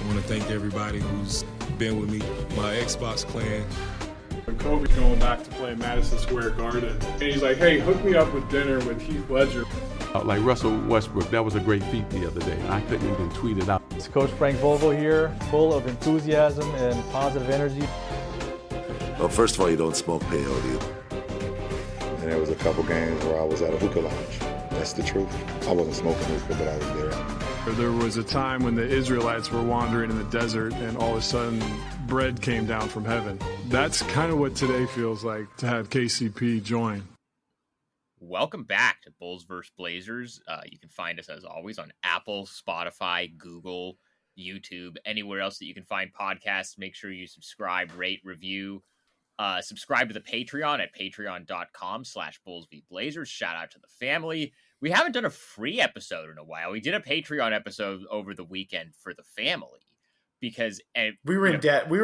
want to thank everybody who's been with me, my Xbox clan. When Kobe going back to play Madison Square Garden, and he's like, hey, hook me up with dinner with Heath Ledger. Like Russell Westbrook, that was a great feat the other day. I couldn't even tweet it out. It's Coach Frank Vogel here, full of enthusiasm and positive energy. Well, first of all, you don't smoke peyote. And there was a couple games where I was at a hookah lounge. That's the truth. I wasn't smoking hookah, but I was there. There was a time when the Israelites were wandering in the desert and all of a sudden bread came down from heaven. That's kind of what today feels like to have KCP join. Welcome back to Bulls vs. Blazers. You can find us, as always, on Apple, Spotify, Google, YouTube, anywhere else that you can find podcasts. Make sure you subscribe, rate, review. Subscribe to the Patreon at patreon.com/BullsVBlazers. Shout out to the family. We haven't done a free episode in a while. We did a Patreon episode over the weekend for the family because we were in debt. We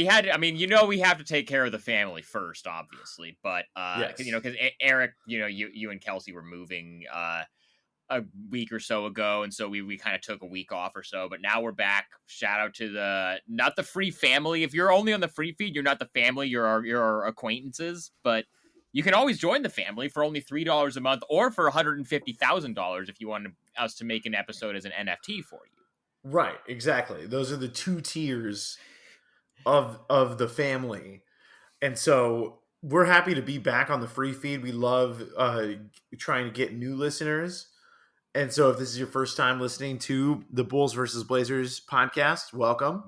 had, I mean, we have to take care of the family first, obviously, but, yes. Because Erik, you and Kelsey were moving, a week or so ago. And so we kind of took a week off or so, but now we're back. Shout out to not the free family. If you're only on the free feed, you're not the family, you're our acquaintances, but you can always join the family for only $3 a month or for $150,000 if you want us to make an episode as an NFT for you. Right. Exactly. Those are the two tiers of the family. And so we're happy to be back on the free feed. We love trying to get new listeners. And so if this is your first time listening to the Bulls versus Blazers podcast, welcome.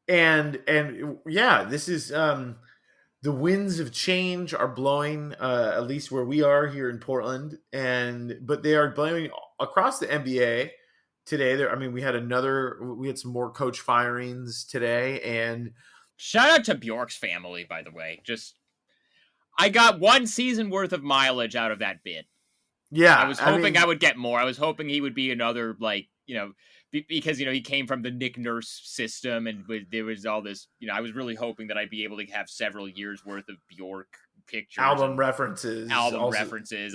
And yeah, this is the winds of change are blowing, at least where we are here in Portland, but they are blowing across the NBA today. We had some more coach firings today, and shout out to Björk's family, by the way. I got one season worth of mileage out of that bid. Yeah, I was hoping I would get more. I was hoping he would be another, because, he came from the Nick Nurse system and there was all this, I was really hoping that I'd be able to have several years worth of Björk pictures. Album references.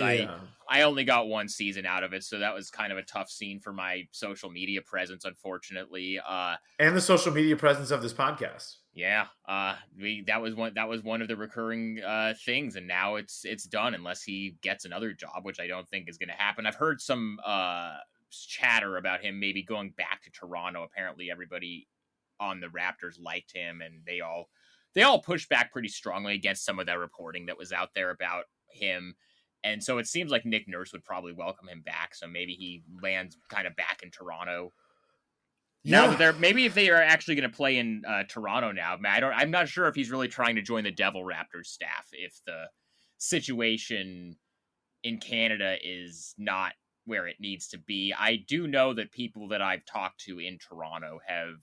Yeah. I only got one season out of it, so that was kind of a tough scene for my social media presence, unfortunately. And the social media presence of this podcast. Yeah, that was one of the recurring things, and now it's done unless he gets another job, which I don't think is going to happen. I've heard some chatter about him maybe going back to Toronto. Apparently, everybody on the Raptors liked him, and they all pushed back pretty strongly against some of that reporting that was out there about him. And so it seems like Nick Nurse would probably welcome him back. So maybe he lands kind of back in Toronto. Yeah. Now that maybe if they are actually going to play in Toronto now, I'm not sure if he's really trying to join the Devil Raptors staff if the situation in Canada is not where it needs to be. I do know that people that I've talked to in Toronto have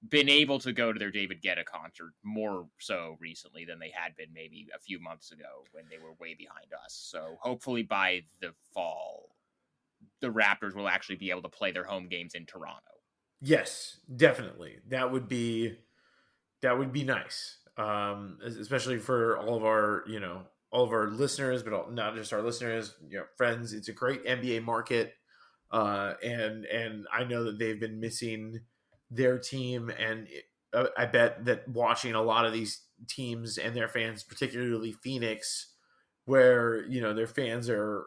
been able to go to their David Guetta concert more so recently than they had been maybe a few months ago when they were way behind us. So hopefully by the fall, the Raptors will actually be able to play their home games in Toronto. Yes, definitely. That would be nice, especially for all of our listeners, but not just our listeners, friends. It's a great NBA market, and I know that they've been missing their team, and I bet that watching a lot of these teams and their fans, particularly Phoenix, where their fans are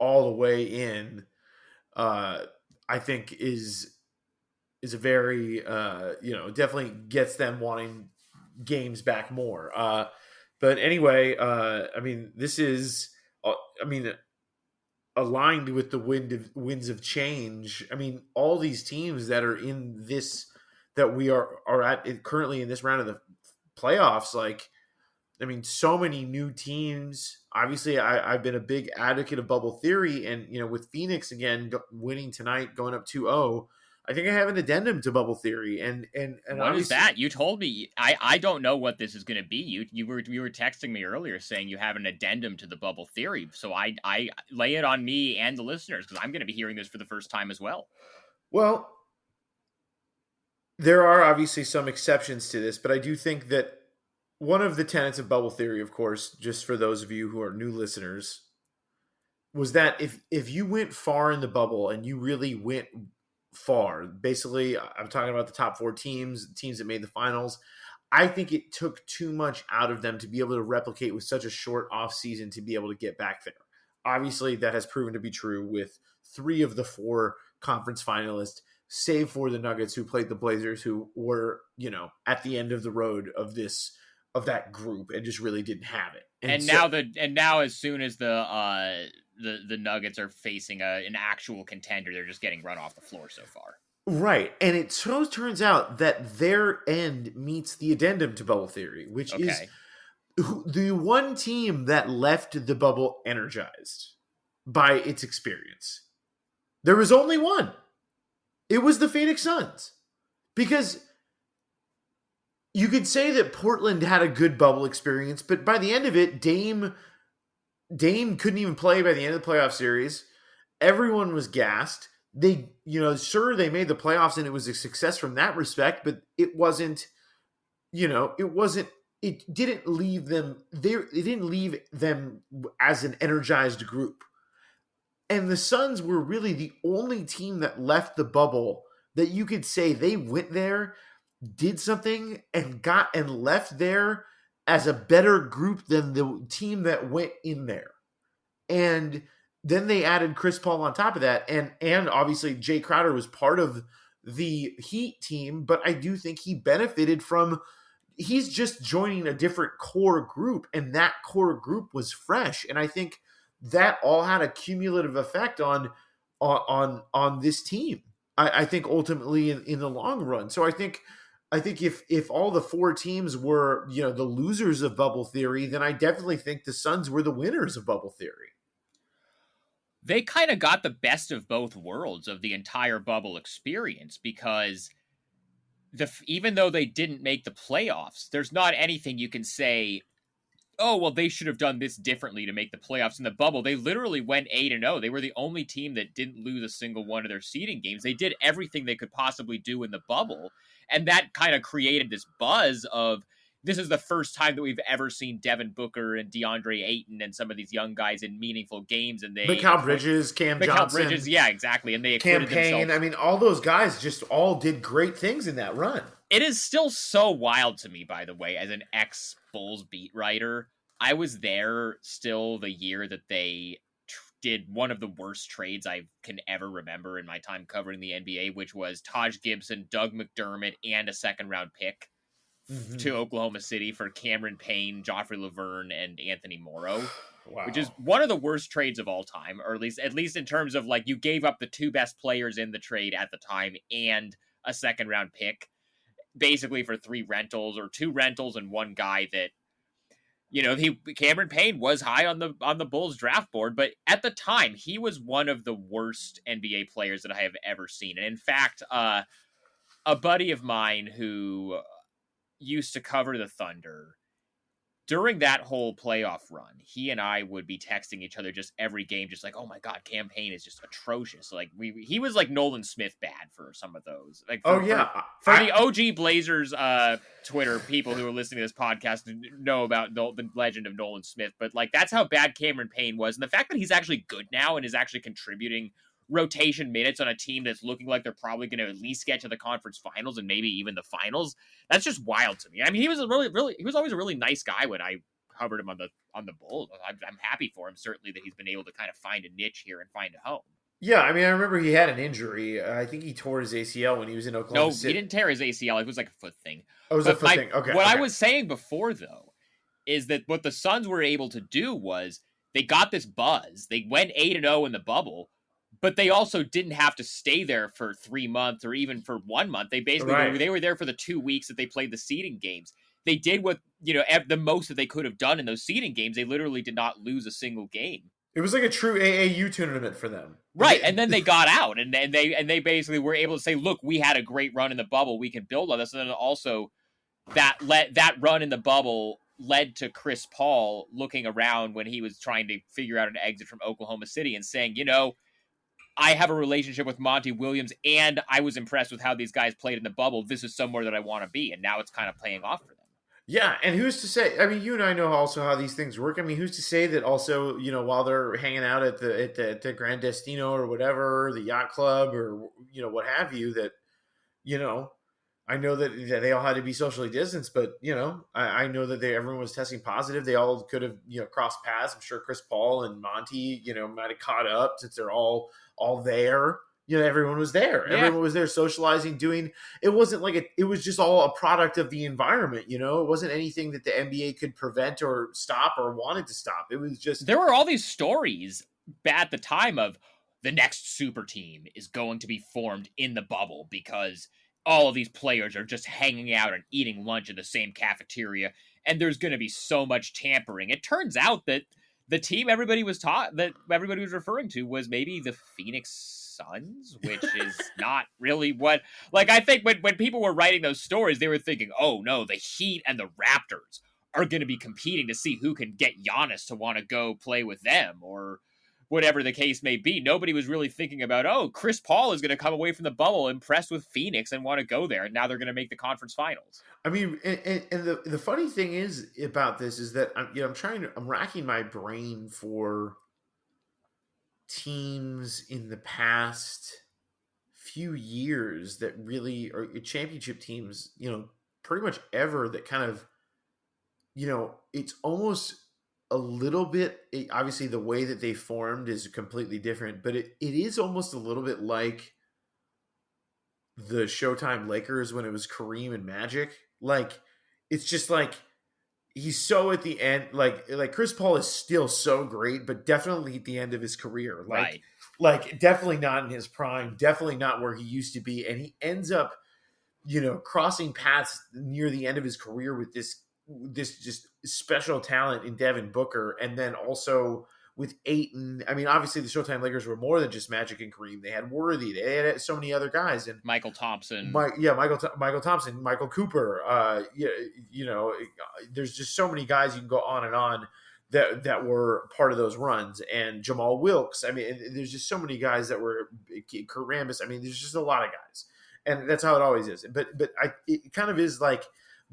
all the way in. I think is a very, definitely gets them wanting games back more. But anyway, this is, aligned with the winds of change. All these teams that are in this, that we are at currently in this round of the playoffs, so many new teams. Obviously, I've been a big advocate of bubble theory, and with Phoenix again winning tonight, going up 2-0, I think I have an addendum to bubble theory. And what is that? You told me. I don't know what this is going to be. You were texting me earlier saying you have an addendum to the bubble theory. So I lay it on me and the listeners because I'm going to be hearing this for the first time as well. Well, there are obviously some exceptions to this, but I do think that one of the tenets of bubble theory, of course, just for those of you who are new listeners, was that if you went far in the bubble and you really went far, basically, I'm talking about the top 4 teams that made the finals. I think it took too much out of them to be able to replicate with such a short off season to be able to get back there. Obviously, that has proven to be true with 3 of the 4 conference finalists, save for the Nuggets, who played the Blazers, who were, at the end of the road of that group and just really didn't have it. And now as soon as the Nuggets are facing an actual contender, they're just getting run off the floor so far. Right. And it so turns out that their end meets the addendum to bubble theory, which is the one team that left the bubble energized by its experience. There was only one. It was the Phoenix Suns. Because you could say that Portland had a good bubble experience, but by the end of it, Dame couldn't even play by the end of the playoff series. Everyone was gassed. They, sure, they made the playoffs and it was a success from that respect, but it didn't leave them there. It didn't leave them as an energized group. And the Suns were really the only team that left the bubble that you could say they went there, did something, and left there as a better group than the team that went in there. And then they added Chris Paul on top of that. And obviously Jay Crowder was part of the Heat team, but I do think he benefited from, he's just joining a different core group, and that core group was fresh. And I think that all had a cumulative effect on this team. I think ultimately in the long run. So I think if all the 4 teams were, the losers of bubble theory, then I definitely think the Suns were the winners of bubble theory. They kind of got the best of both worlds of the entire bubble experience, because even though they didn't make the playoffs, there's not anything you can say, oh, well, they should have done this differently to make the playoffs in the bubble. They literally went 8-0. They were the only team that didn't lose a single one of their seeding games. They did everything they could possibly do in the bubble. And that kind of created this buzz of, this is the first time that we've ever seen Devin Booker and DeAndre Ayton and some of these young guys in meaningful games. And Mikal Bridges, Cam Johnson. Bridges, yeah, exactly. And they acquitted themselves. I mean, all those guys just all did great things in that run. It is still so wild to me, by the way, as an ex-Bulls beat writer. I was there still the year that they did one of the worst trades I can ever remember in my time covering the NBA, which was Taj Gibson, Doug McDermott, and a second-round pick to Oklahoma City for Cameron Payne, Joffrey Laverne, and Anthony Morrow. Wow. Which is one of the worst trades of all time, or at least in terms of, like, you gave up the 2 best players in the trade at the time and a second-round pick, basically for 3 rentals, or 2 rentals and 1 guy that, Cameron Payne was high on the Bulls draft board, but at the time he was one of the worst NBA players that I have ever seen. And in fact, a buddy of mine who used to cover the Thunder, during that whole playoff run, he and I would be texting each other just every game, just like, oh my God, Cam Payne is just atrocious. Like he was like Nolan Smith bad for some of those. Like, for the OG Blazers Twitter people who are listening to this podcast know about the legend of Nolan Smith, but like that's how bad Cameron Payne was. And the fact that he's actually good now and is actually contributing rotation minutes on a team that's looking like they're probably going to at least get to the conference finals and maybe even the finals, that's just wild to me. I mean, he was he was always a really nice guy when I covered him on the Bulls. I'm happy for him, certainly, that he's been able to kind of find a niche here and find a home. Yeah, I mean, I remember he had an injury. I think he tore his ACL when he was in Oklahoma City. No, he didn't tear his ACL. It was like a foot thing. Oh, it was a foot thing. Okay. What I was saying before, though, is that what the Suns were able to do was they got this buzz. They went 8-0 in the bubble, but they also didn't have to stay there for 3 months or even for 1 month. They basically they were there for the 2 weeks that they played the seeding games. They did what, the most that they could have done in those seeding games. They literally did not lose a single game. It was like a true AAU tournament for them. Right, and then they got out, and they basically were able to say, look, we had a great run in the bubble. We can build on this. And then also that run in the bubble led to Chris Paul looking around when he was trying to figure out an exit from Oklahoma City and saying, I have a relationship with Monty Williams, and I was impressed with how these guys played in the bubble. This is somewhere that I want to be, and now it's kind of paying off for them. Yeah, and who's to say? I mean, you and I know also how these things work. I mean, who's to say that also, while they're hanging out at the Grand Destino or whatever, the yacht club or what have you, that I know that they all had to be socially distanced, but I know that everyone was testing positive. They all could have crossed paths. I'm sure Chris Paul and Monty might have caught up since they're all there. Everyone was there. Yeah. Everyone was there socializing, doing. It wasn't like it was just all a product of the environment. It wasn't anything that the NBA could prevent or stop or wanted to stop. It was just there were all these stories at the time of the next super team is going to be formed in the bubble because all of these players are just hanging out and eating lunch in the same cafeteria, and there's going to be so much tampering. It turns out that the team everybody was referring to was maybe the Phoenix Suns, which is not really what. Like, I think when people were writing those stories, they were thinking, "Oh no, the Heat and the Raptors are going to be competing to see who can get Giannis to want to go play with them," or whatever the case may be. Nobody was really thinking about, oh, Chris Paul is going to come away from the bubble impressed with Phoenix and want to go there, and now they're going to make the conference finals. I mean, and the funny thing is about this is that I'm racking my brain for teams in the past few years that really are championship teams, pretty much ever, that kind of, it's almost a little bit, obviously the way that they formed is completely different, but it is almost a little bit like the Showtime Lakers when it was Kareem and Magic. Like, it's just like, he's so at the end, like Chris Paul is still so great, but definitely at the end of his career. Right. Like definitely not in his prime, definitely not where he used to be. And he ends up, crossing paths near the end of his career with this just special talent in Devin Booker. And then also with Ayton. I mean, obviously the Showtime Lakers were more than just Magic and Kareem. They had Worthy. They had so many other guys. And Michael Thompson. Michael Thompson, Michael Cooper. There's just so many guys you can go on and on that were part of those runs. And Jamal Wilkes. I mean, there's just so many guys that were Kurt Rambis. I mean, there's just a lot of guys. And that's how it always is. But it kind of is like,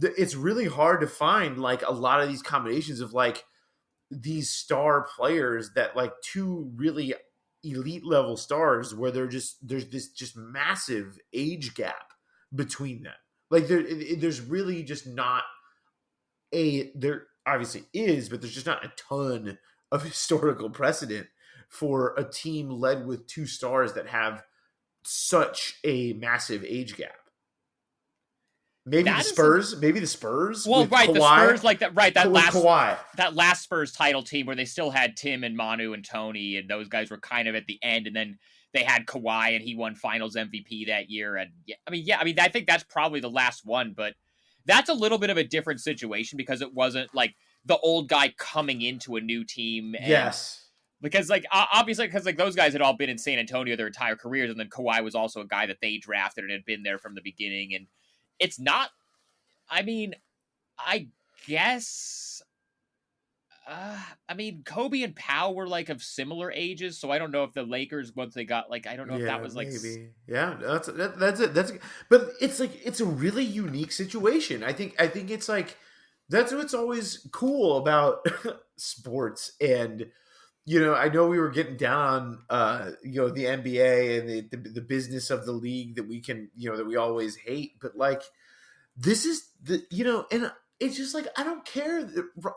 it's really hard to find like a lot of these combinations of like these star players that like two really elite level stars where there's this just massive age gap between them. Like there's really just not there obviously is, but there's just not a ton of historical precedent for a team led with two stars that have such a massive age gap. Maybe the Spurs. Well, right, Kawhi, the Spurs like that. Right, Kawhi. That last Spurs title team where they still had Tim and Manu and Tony, and those guys were kind of at the end, and then they had Kawhi, and he won Finals MVP that year. And I think that's probably the last one, but that's a little bit of a different situation because it wasn't like the old guy coming into a new team. And, yes. Because obviously those guys had all been in San Antonio their entire careers, and then Kawhi was also a guy that they drafted and had been there from the beginning, and. It's not, I mean, I guess, Kobe and Powell were like of similar ages, so I don't know if the Lakers, once they got, like, I don't know if that was like... Maybe. Yeah, that's it. But it's like, it's a really unique situation. I think it's like, that's what's always cool about sports. And, I know we were getting down on, the NBA and the business of the league that we can, that we always hate. But like, this is and it's just like, I don't care.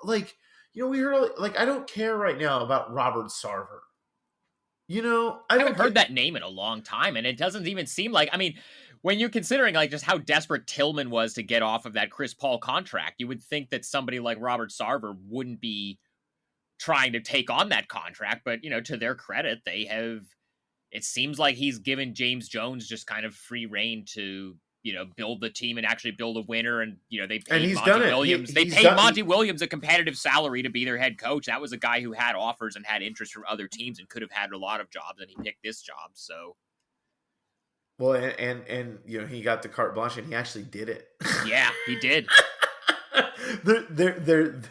Like, we heard, like, I don't care right now about Robert Sarver. I haven't heard that name in a long time. And it doesn't even seem like, I mean, when you're considering like just how desperate Tillman was to get off of that Chris Paul contract, you would think that somebody like Robert Sarver wouldn't be trying to take on that contract, but to their credit, it seems like he's given James Jones just kind of free reign to build the team and actually build a winner. And they paid Monty Williams. They paid Monty Williams a competitive salary to be their head coach. That was a guy who had offers and had interest from other teams and could have had a lot of jobs, and he picked this job. So well, and he got the carte blanche and he actually did it. Yeah, he did.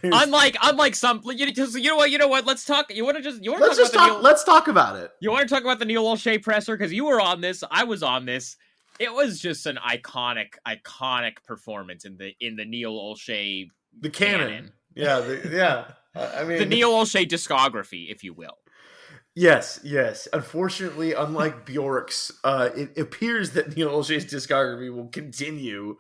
Unlike some, you know what? Let's talk. Let's talk about it. You want to talk about the Neil Olshey presser because you were on this. I was on this. It was just an iconic performance in the Neil Olshey The canon. Yeah. I mean, the Neil Olshey discography, if you will. Yes. Unfortunately, unlike Björk's, it appears that Neil Olshey's discography will continue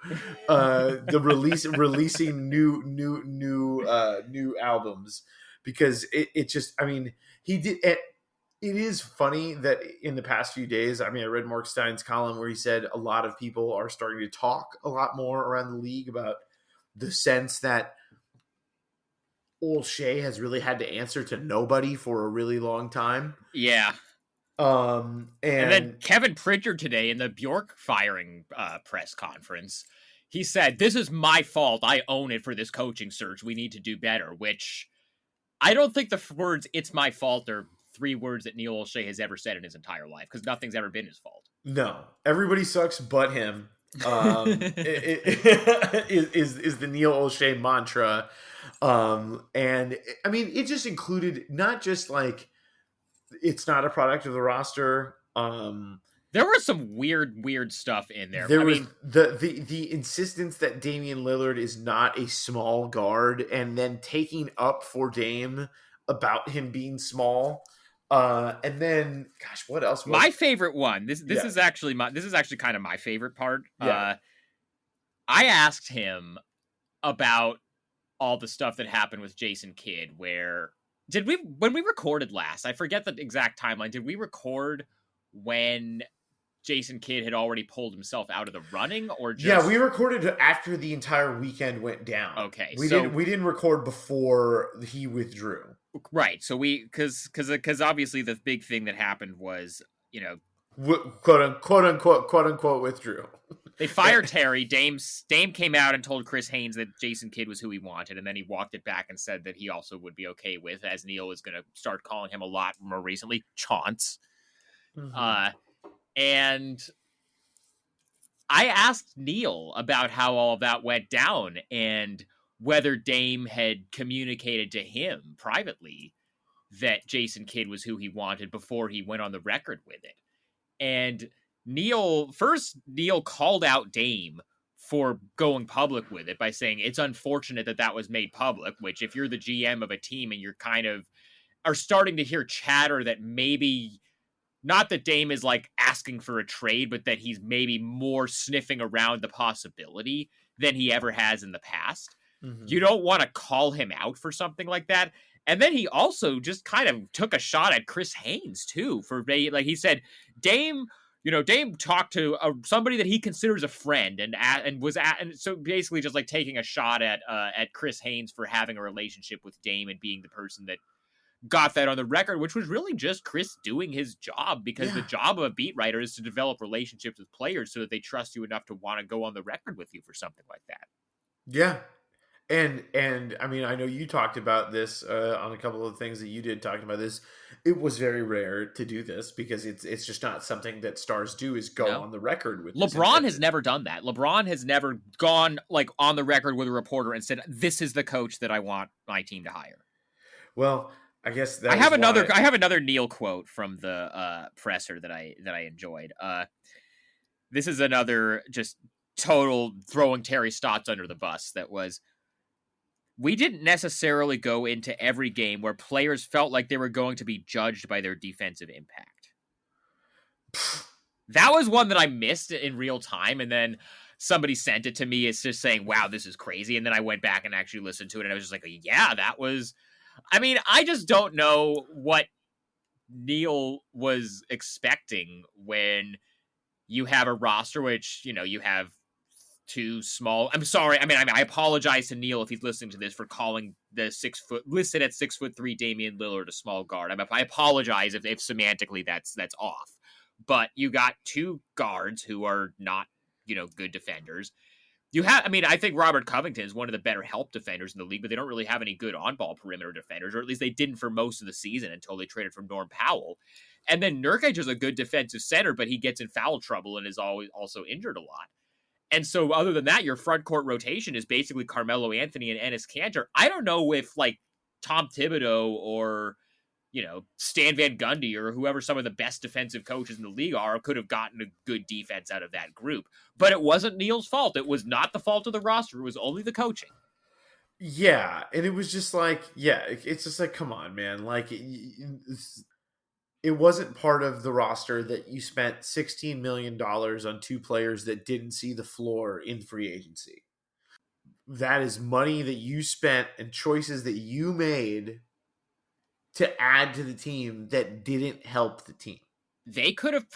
releasing new albums, because it just, I mean, he did. It is funny that in the past few days, I mean, I read Mark Stein's column where he said a lot of people are starting to talk a lot more around the league about the sense that Olshey has really had to answer to nobody for a really long time. Yeah. And then Kevin Pritchard today in the Björk firing press conference, he said, "This is my fault. I own it for this coaching search. We need to do better," which I don't think the words "it's my fault" are 3 words that Neil Olshey has ever said in his entire life, because nothing's ever been his fault. No. Everybody sucks but him. Is the Neil Olshey mantra. And I mean, it just included not just like it's not a product of the roster. There was some weird stuff in there. There was the insistence that Damian Lillard is not a small guard, and then taking up for Dame about him being small. And then, gosh, what else? My favorite one. This is actually kind of my favorite part. Yeah. I asked him about all the stuff that happened with Jason Kidd. When we recorded last? I forget the exact timeline. Did we record when Jason Kidd had already pulled himself out of the running, or just... Yeah, we recorded after the entire weekend went down. Okay, we didn't record before he withdrew. Right. So because obviously the big thing that happened was, quote unquote withdrew. They fired Terry. Dame came out and told Chris Haynes that Jason Kidd was who he wanted, and then he walked it back and said that he also would be okay with, as Neil is going to start calling him a lot more recently, Chauncey. Mm-hmm. And I asked Neil about how all of that went down and whether Dame had communicated to him privately that Jason Kidd was who he wanted before he went on the record with it. And Neil called out Dame for going public with it by saying it's unfortunate that was made public, which if you're the GM of a team and you're kind of are starting to hear chatter that maybe not that Dame is like asking for a trade, but that he's maybe more sniffing around the possibility than he ever has in the past. Mm-hmm. You don't want to call him out for something like that. And then he also just kind of took a shot at Chris Haynes too, for like he said, Dame talked to somebody that he considers a friend and so basically just like taking a shot at Chris Haynes for having a relationship with Dame and being the person that got that on the record, which was really just Chris doing his job, because the job of a beat writer is to develop relationships with players so that they trust you enough to want to go on the record with you for something like that. Yeah. And I mean, I know you talked about this on a couple of things that you did talking about this. It was very rare to do this because it's just not something that stars do, is go on the record with. LeBron has never done that. LeBron has never gone like on the record with a reporter and said, "This is the coach that I want my team to hire." Well, I guess I have another Neil quote from the presser that I enjoyed. This is another just total throwing Terry Stotts under the bus. That was, "We didn't necessarily go into every game where players felt like they were going to be judged by their defensive impact." That was one that I missed in real time, and then somebody sent it to me. It's just saying, "Wow, this is crazy." And then I went back and actually listened to it, and I was just like, "Yeah, that was." I mean, I just don't know what Neil was expecting when you have a roster which, you have too small. I'm sorry. I mean, I apologize to Neil if he's listening to this for calling the listed at 6'3" Damian Lillard a small guard. I apologize if semantically that's off. But you got 2 guards who are not, good defenders. I think Robert Covington is one of the better help defenders in the league, but they don't really have any good on-ball perimeter defenders, or at least they didn't for most of the season until they traded for Norm Powell. And then Nurkic is a good defensive center, but he gets in foul trouble and is always also injured a lot. And so other than that, your front court rotation is basically Carmelo Anthony and Enes Kanter. I don't know if like Tom Thibodeau or, Stan Van Gundy or whoever some of the best defensive coaches in the league are could have gotten a good defense out of that group. But it wasn't Neil's fault. It was not the fault of the roster. It was only the coaching. Yeah, and it was just like, it's just like, come on, man. Like, it wasn't part of the roster that you spent $16 million on two players that didn't see the floor in free agency. That is money that you spent and choices that you made to add to the team that didn't help the team. They could have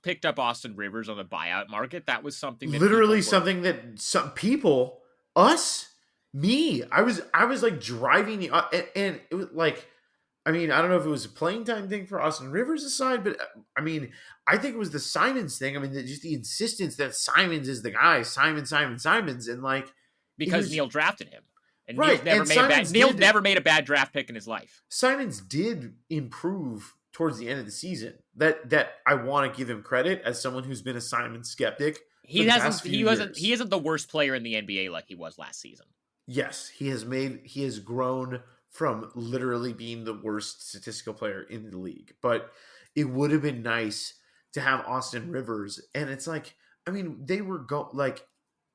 picked up Austin Rivers on the buyout market. That was something that literally something that some people, me, I was like driving and it was like, I mean, I don't know if it was a playing time thing for Austin Rivers aside, but I mean, I think it was the Simons thing. I mean, just the insistence that Simons is the guy, Simons, and like, because Neil drafted him. And right. Neil's never made a bad draft pick in his life. Simons did improve towards the end of the season. That I want to give him credit as someone who's been a Simons skeptic. He isn't the worst player in the NBA like he was last season. Yes, he has grown from literally being the worst statistical player in the league. But it would have been nice to have Austin Rivers, and it's like, I mean, they were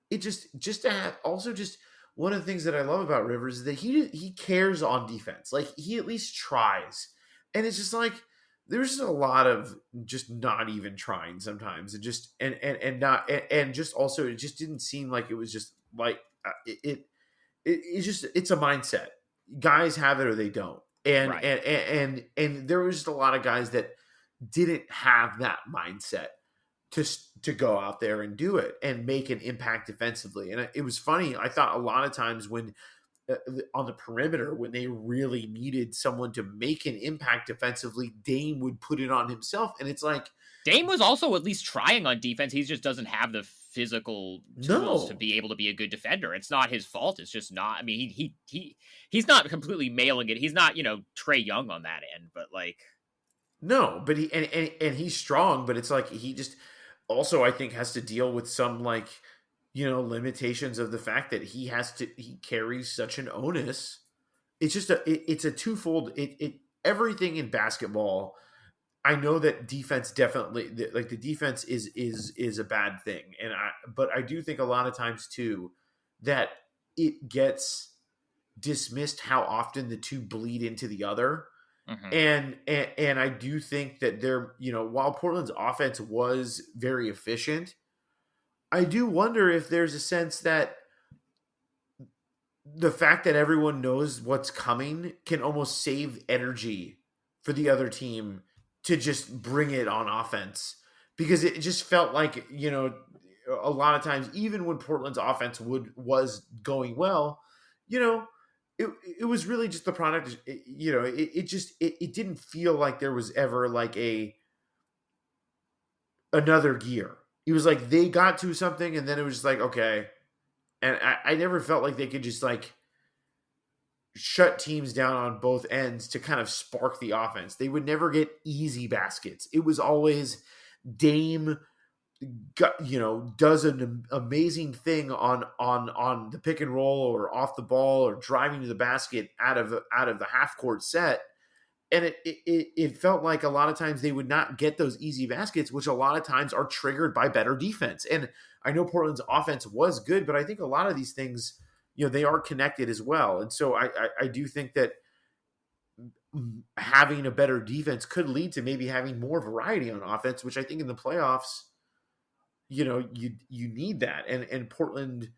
it just to have also just. One of the things that I love about Rivers is that he cares on defense. Like, he at least tries. And it's just like, there's just a lot of just not even trying sometimes. And just, and just also, it just didn't seem like it was just like, it's a mindset. Guys have it or they don't. And, right. and there was just a lot of guys that didn't have that mindset to go out there and do it and make an impact defensively. And it was funny. I thought a lot of times when on the perimeter, when they really needed someone to make an impact defensively, Dame would put it on himself. And it's like, Dame was also at least trying on defense. He just doesn't have the physical tools to be able to be a good defender. It's not his fault. It's just not. I mean, he's not completely mailing it. He's not, Trae Young on that end, but like, no, but he's strong, but it's like, he just also, I think, has to deal with some limitations of the fact that he carries such an onus. It's just it's a twofold. Everything in basketball. I know that defense definitely, the defense is a bad thing, but I do think a lot of times too that it gets dismissed how often the two bleed into the other. Mm-hmm. And I do think that while Portland's offense was very efficient, I do wonder if there's a sense that the fact that everyone knows what's coming can almost save energy for the other team to just bring it on offense, because it just felt like, a lot of times, even when Portland's offense was going well, it was really just the product. It didn't feel like there was ever like another gear. It was like they got to something and then it was just like, okay. And I never felt like they could just like shut teams down on both ends to kind of spark the offense. They would never get easy baskets. It was always Dame does an amazing thing on the pick and roll or off the ball or driving to the basket out of the half court set. And it felt like a lot of times they would not get those easy baskets, which a lot of times are triggered by better defense. And I know Portland's offense was good, but I think a lot of these things, they are connected as well. And so I do think that having a better defense could lead to maybe having more variety on offense, which I think in the playoffs, you need that. And Portland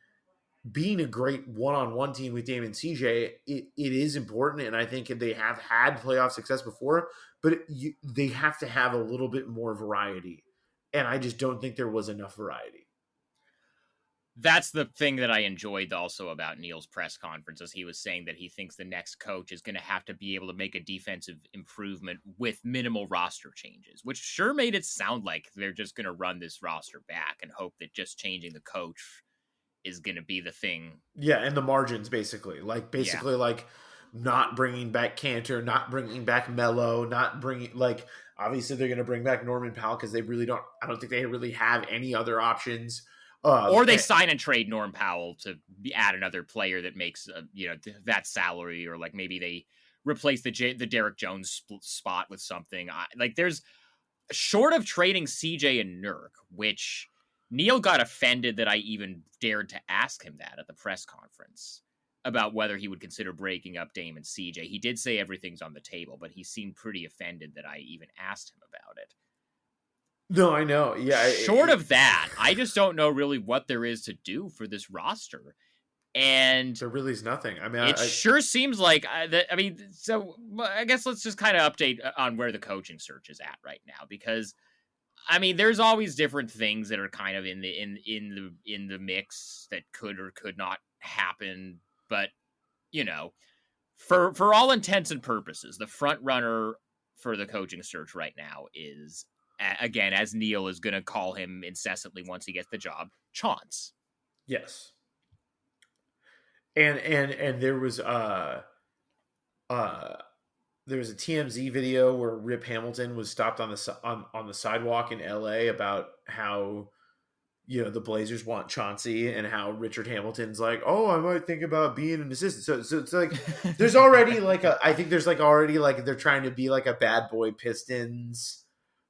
being a great one-on-one team with Dame and CJ, it is important. And I think they have had playoff success before, but they have to have a little bit more variety. And I just don't think there was enough variety. That's the thing that I enjoyed also about Neil's press conference, as he was saying that he thinks the next coach is going to have to be able to make a defensive improvement with minimal roster changes, which sure made it sound like they're just going to run this roster back and hope that just changing the coach is going to be the thing. Yeah, and the margins basically. Like not bringing back Cantor, not bringing back Melo, not bringing obviously they're going to bring back Norman Powell because I don't think they really have any other options. Or they sign and trade Norm Powell to add another player that makes that salary, or like maybe they replace the Derek Jones spot with something. There's short of trading CJ and Nurk, which Neil got offended that I even dared to ask him that at the press conference about whether he would consider breaking up Dame and CJ. He did say everything's on the table, but he seemed pretty offended that I even asked him about it. No, I know. Yeah. Short of that, I just don't know really what there is to do for this roster. And there really is nothing. I mean, it sure seems like so I guess let's just kind of update on where the coaching search is at right now, because I mean, there's always different things that are kind of in the mix that could or could not happen. But, you know, for all intents and purposes, the front runner for the coaching search right now is, again, as Neil is going to call him incessantly once he gets the job, Chance. Yes. And there was a TMZ video where Rip Hamilton was stopped on the sidewalk in LA about how, you know, the Blazers want Chauncey, and how Richard Hamilton's like, oh, I might think about being an assistant. So it's like there's already I think there's already they're trying to be like a bad boy Pistons,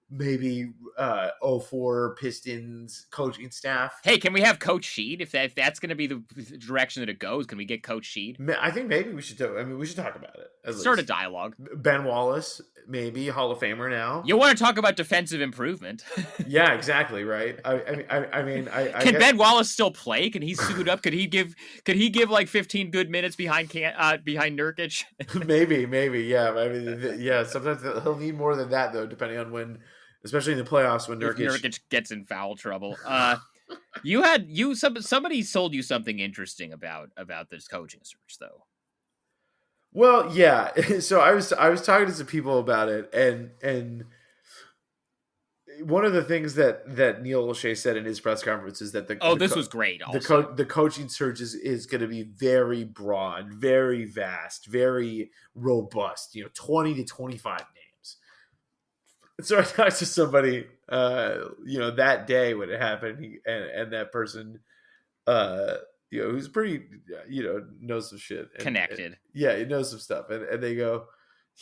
maybe 04 Pistons coaching staff. Hey, can we have Coach Sheed? If that's going to be the direction that it goes, can we get Coach Sheed? I think maybe we should we should talk about it. Start a dialogue. Ben Wallace, maybe Hall of Famer now. You want to talk about defensive improvement? Yeah, exactly. Right. I mean, can Ben Wallace still play? Can he suit up? Could he give like 15 good minutes behind Nurkic? maybe. Yeah. I mean, yeah. Sometimes he'll need more than that, though, depending on when. Especially in the playoffs when Nurkic gets in foul trouble. Somebody sold you something interesting about this coaching search, though. Well, yeah. So I was talking to some people about it, and one of the things that Neil Olshey said in his press conference is that this was great. Also. The coaching search is going to be very broad, very vast, very robust. 20 to 25 names. So I talked to somebody, that day when it happened, and that person, who's pretty, knows some shit. Connected. Yeah, he knows some stuff. And they go,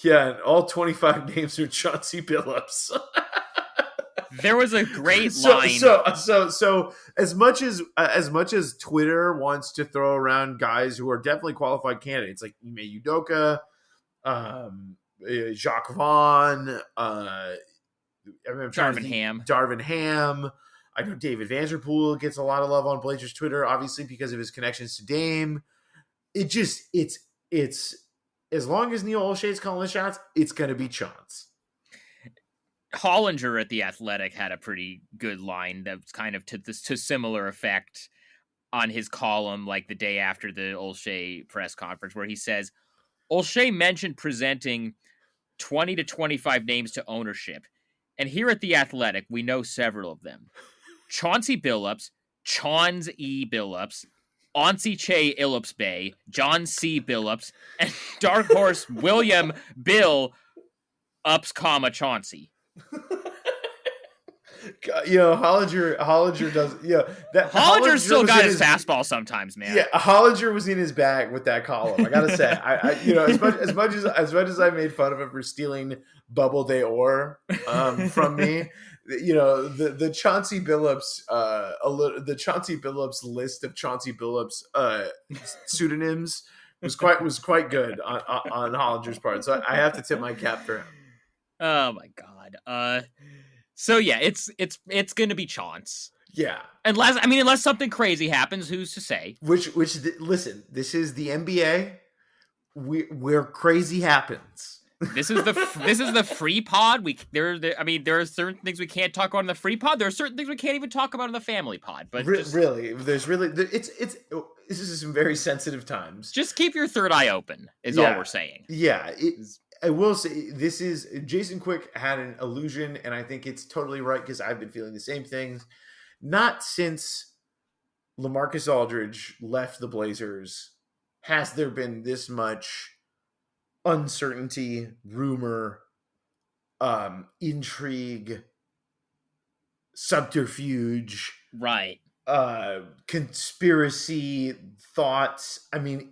yeah, and all 25 names are Chauncey Billups. There was a great line. So as much as Twitter wants to throw around guys who are definitely qualified candidates, like Ime Udoka, Jacques Vaughn, Darvin Ham. I know David Vanterpool gets a lot of love on Blazers Twitter, obviously because of his connections to Dame. It's as long as Neil Olshey is calling the shots, it's going to be Chance. Hollinger at The Athletic had a pretty good line that's kind of to similar effect on his column, like the day after the Olshey press conference, where he says, Olshey mentioned presenting 20 to 25 names to ownership. And here at The Athletic, we know several of them. Chauncey Billups, Chauns E. Billups, Onsi Che Illups Bay, John C. Billups, and Dark Horse William Bill Ups, Chauncey. Hollinger does. Yeah, Hollinger still got his fastball sometimes, man. Yeah, Hollinger was in his bag with that column. I gotta say, as much as I made fun of him for stealing Bubble Day Or from me, the Chauncey Billups, the Chauncey Billups list of Chauncey Billups pseudonyms was quite good on Hollinger's part. So I have to tip my cap for him. Oh my god. So yeah, it's going to be Chance. Yeah. Unless something crazy happens, who's to say? Listen, this is the NBA where crazy happens. This is the free pod. There are certain things we can't talk about in the free pod. There are certain things we can't even talk about in the family pod. But this is some very sensitive times. Just keep your third eye open is all we're saying. Yeah. I will say Jason Quick had an illusion, and I think it's totally right because I've been feeling the same things. Not since LaMarcus Aldridge left the Blazers has there been this much uncertainty, rumor, intrigue, subterfuge, right? Conspiracy thoughts. I mean,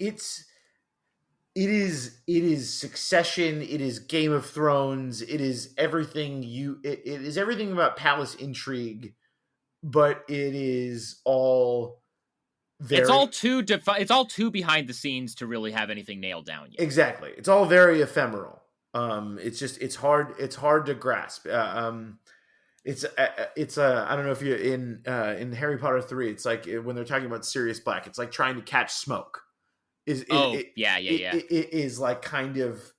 it is Succession, it is Game of Thrones, it is everything it is everything about palace intrigue, but it is all very, it's all too behind the scenes to really have anything nailed down yet. exactly. It's all very ephemeral. It's hard to grasp. It's I don't know if you're in Harry Potter 3, it's like when they're talking about Sirius Black, it's like trying to catch smoke. Yeah. It is like kind of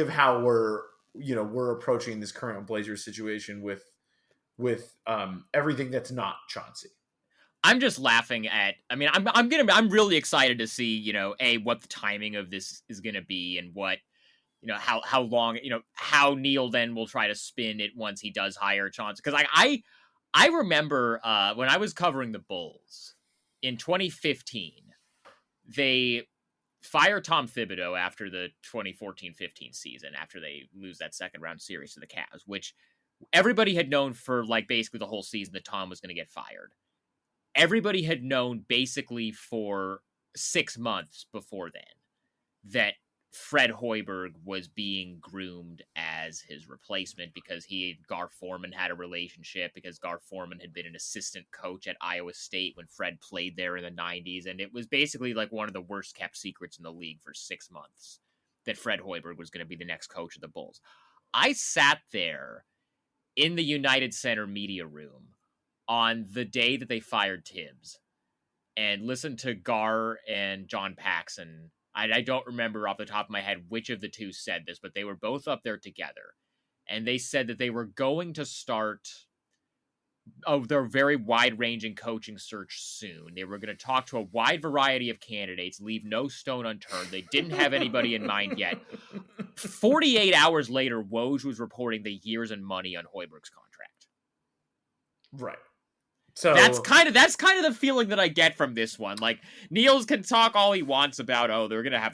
how we're approaching this current Blazers situation with everything that's not Chauncey. I'm just laughing at. I mean, I'm really excited to see what the timing of this is gonna be, and what how long how Neil then will try to spin it once he does hire Chauncey, because I remember when I was covering the Bulls in 2015. They fire Tom Thibodeau after the 2014-15 season, after they lose that second round series to the Cavs, which everybody had known for like basically the whole season that Tom was going to get fired. Everybody had known basically for 6 months before then that Fred Hoiberg was being groomed as his replacement, because Gar Forman had a relationship, because Gar Forman had been an assistant coach at Iowa State when Fred played there in the 90s, and it was basically like one of the worst kept secrets in the league for 6 months that Fred Hoiberg was going to be the next coach of the Bulls. I sat there in the United Center media room on the day that they fired Tibbs and listened to Gar and John Paxson. I don't remember off the top of my head which of the two said this, but they were both up there together. And they said that they were going to start their very wide-ranging coaching search soon. They were going to talk to a wide variety of candidates, leave no stone unturned. They didn't have anybody in mind yet. 48 hours later, Woj was reporting the years and money on Hoiberg's contract. Right. So that's kind of the feeling that I get from this one. Like, Niels can talk all he wants about,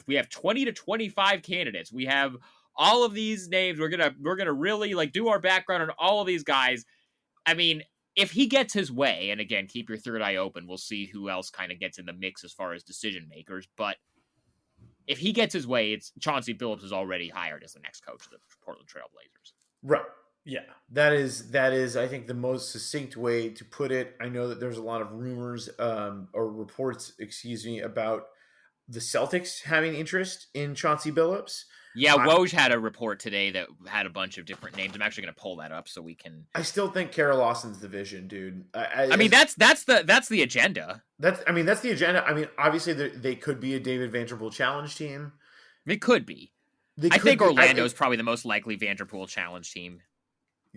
we have 20 to 25 candidates. We have all of these names. We're gonna really like do our background on all of these guys. I mean, if he gets his way, and again, keep your third eye open, we'll see who else kind of gets in the mix as far as decision makers. But if he gets his way, it's Chauncey Billups is already hired as the next coach of the Portland Trail Blazers. Right. Yeah, that is, I think, the most succinct way to put it. I know that there's a lot of rumors or reports, about the Celtics having interest in Chauncey Billups. Yeah, Woj had a report today that had a bunch of different names. I'm actually going to pull that up so we can. I still think Kara Lawson's the vision, dude. I mean, that's the agenda. That's the agenda. I mean, obviously they could be a David Vanterpool challenge team. They could be. I think Orlando is probably the most likely Vanterpool challenge team.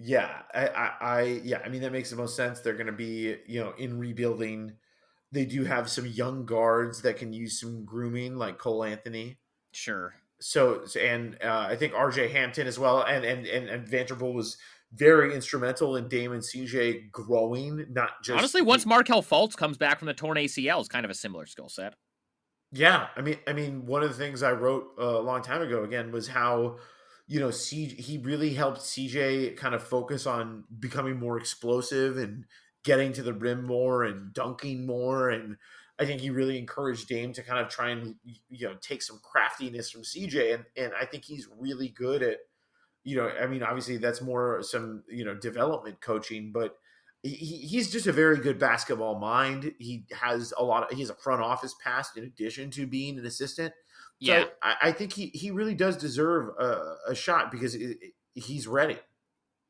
Yeah, I mean, that makes the most sense. They're going to be, in rebuilding. They do have some young guards that can use some grooming, like Cole Anthony. Sure. So, and I think RJ Hampton as well. And Vanterpool was very instrumental in Dame and CJ growing, not just. Honestly, once Markelle Fultz comes back from the torn ACL, is kind of a similar skill set. Yeah. I mean, one of the things I wrote a long time ago, again, was how, he really helped CJ kind of focus on becoming more explosive and getting to the rim more and dunking more. And I think he really encouraged Dame to kind of try and, take some craftiness from CJ. And I think he's really good at, I mean, obviously that's more some, development coaching, but he's just a very good basketball mind. He has a front office past in addition to being an assistant. So yeah, I think he really does deserve a shot because he's ready.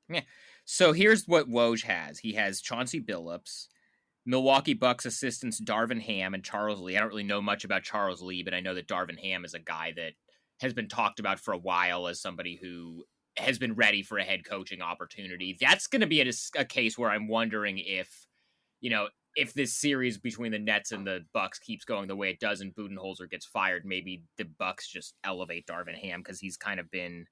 Yeah. So here's what Woj has. He has Chauncey Billups, Milwaukee Bucks assistants Darvin Ham and Charles Lee. I don't really know much about Charles Lee, but I know that Darvin Ham is a guy that has been talked about for a while as somebody who has been ready for a head coaching opportunity. That's going to be a case where I'm wondering if this series between the Nets and the Bucks keeps going the way it does and Budenholzer gets fired, maybe the Bucks just elevate Darvin Ham, because he's kind of been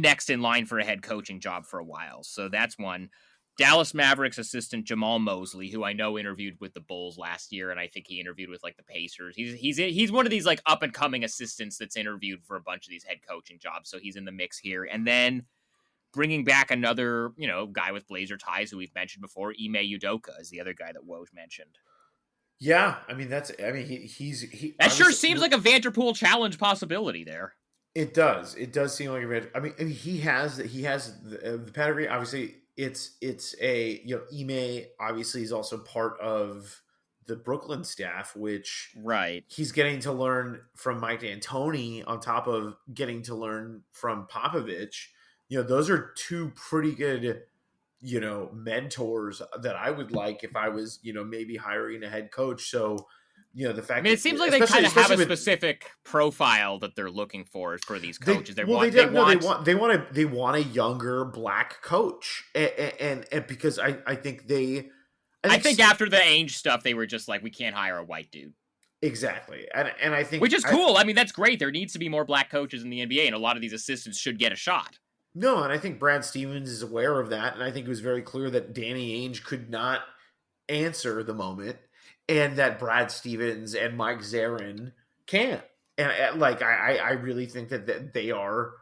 next in line for a head coaching job for a while. So that's one. Dallas Mavericks assistant Jamal Mosley, who I know interviewed with the Bulls last year, and I think he interviewed with like the Pacers. He's one of these like up and coming assistants that's interviewed for a bunch of these head coaching jobs. So he's in the mix here. And then bringing back another, guy with Blazer ties who we've mentioned before, Ime Udoka is the other guy that Woj mentioned. Yeah, I mean he That sure obviously- seems like a Vanterpool challenge possibility there. It does. It does seem like a. I mean, he has the pedigree. Obviously, it's a Ime obviously is also part of the Brooklyn staff, which Right. he's getting to learn from Mike D'Antoni on top of getting to learn from Popovich. Those are two pretty good mentors that I would like if I was maybe hiring a head coach. So the fact I mean, it seems like they kind of have a specific profile that they're looking for these coaches. They want a younger black coach, and because I think I think after the Ainge stuff, they were just like, we can't hire a white dude. Exactly, and I think which is cool. I mean, that's great. There needs to be more black coaches in the NBA, and a lot of these assistants should get a shot. No, and I think Brad Stevens is aware of that, and I think it was very clear that Danny Ainge could not answer the moment, and that Brad Stevens and Mike Zarin can. And I really think that they are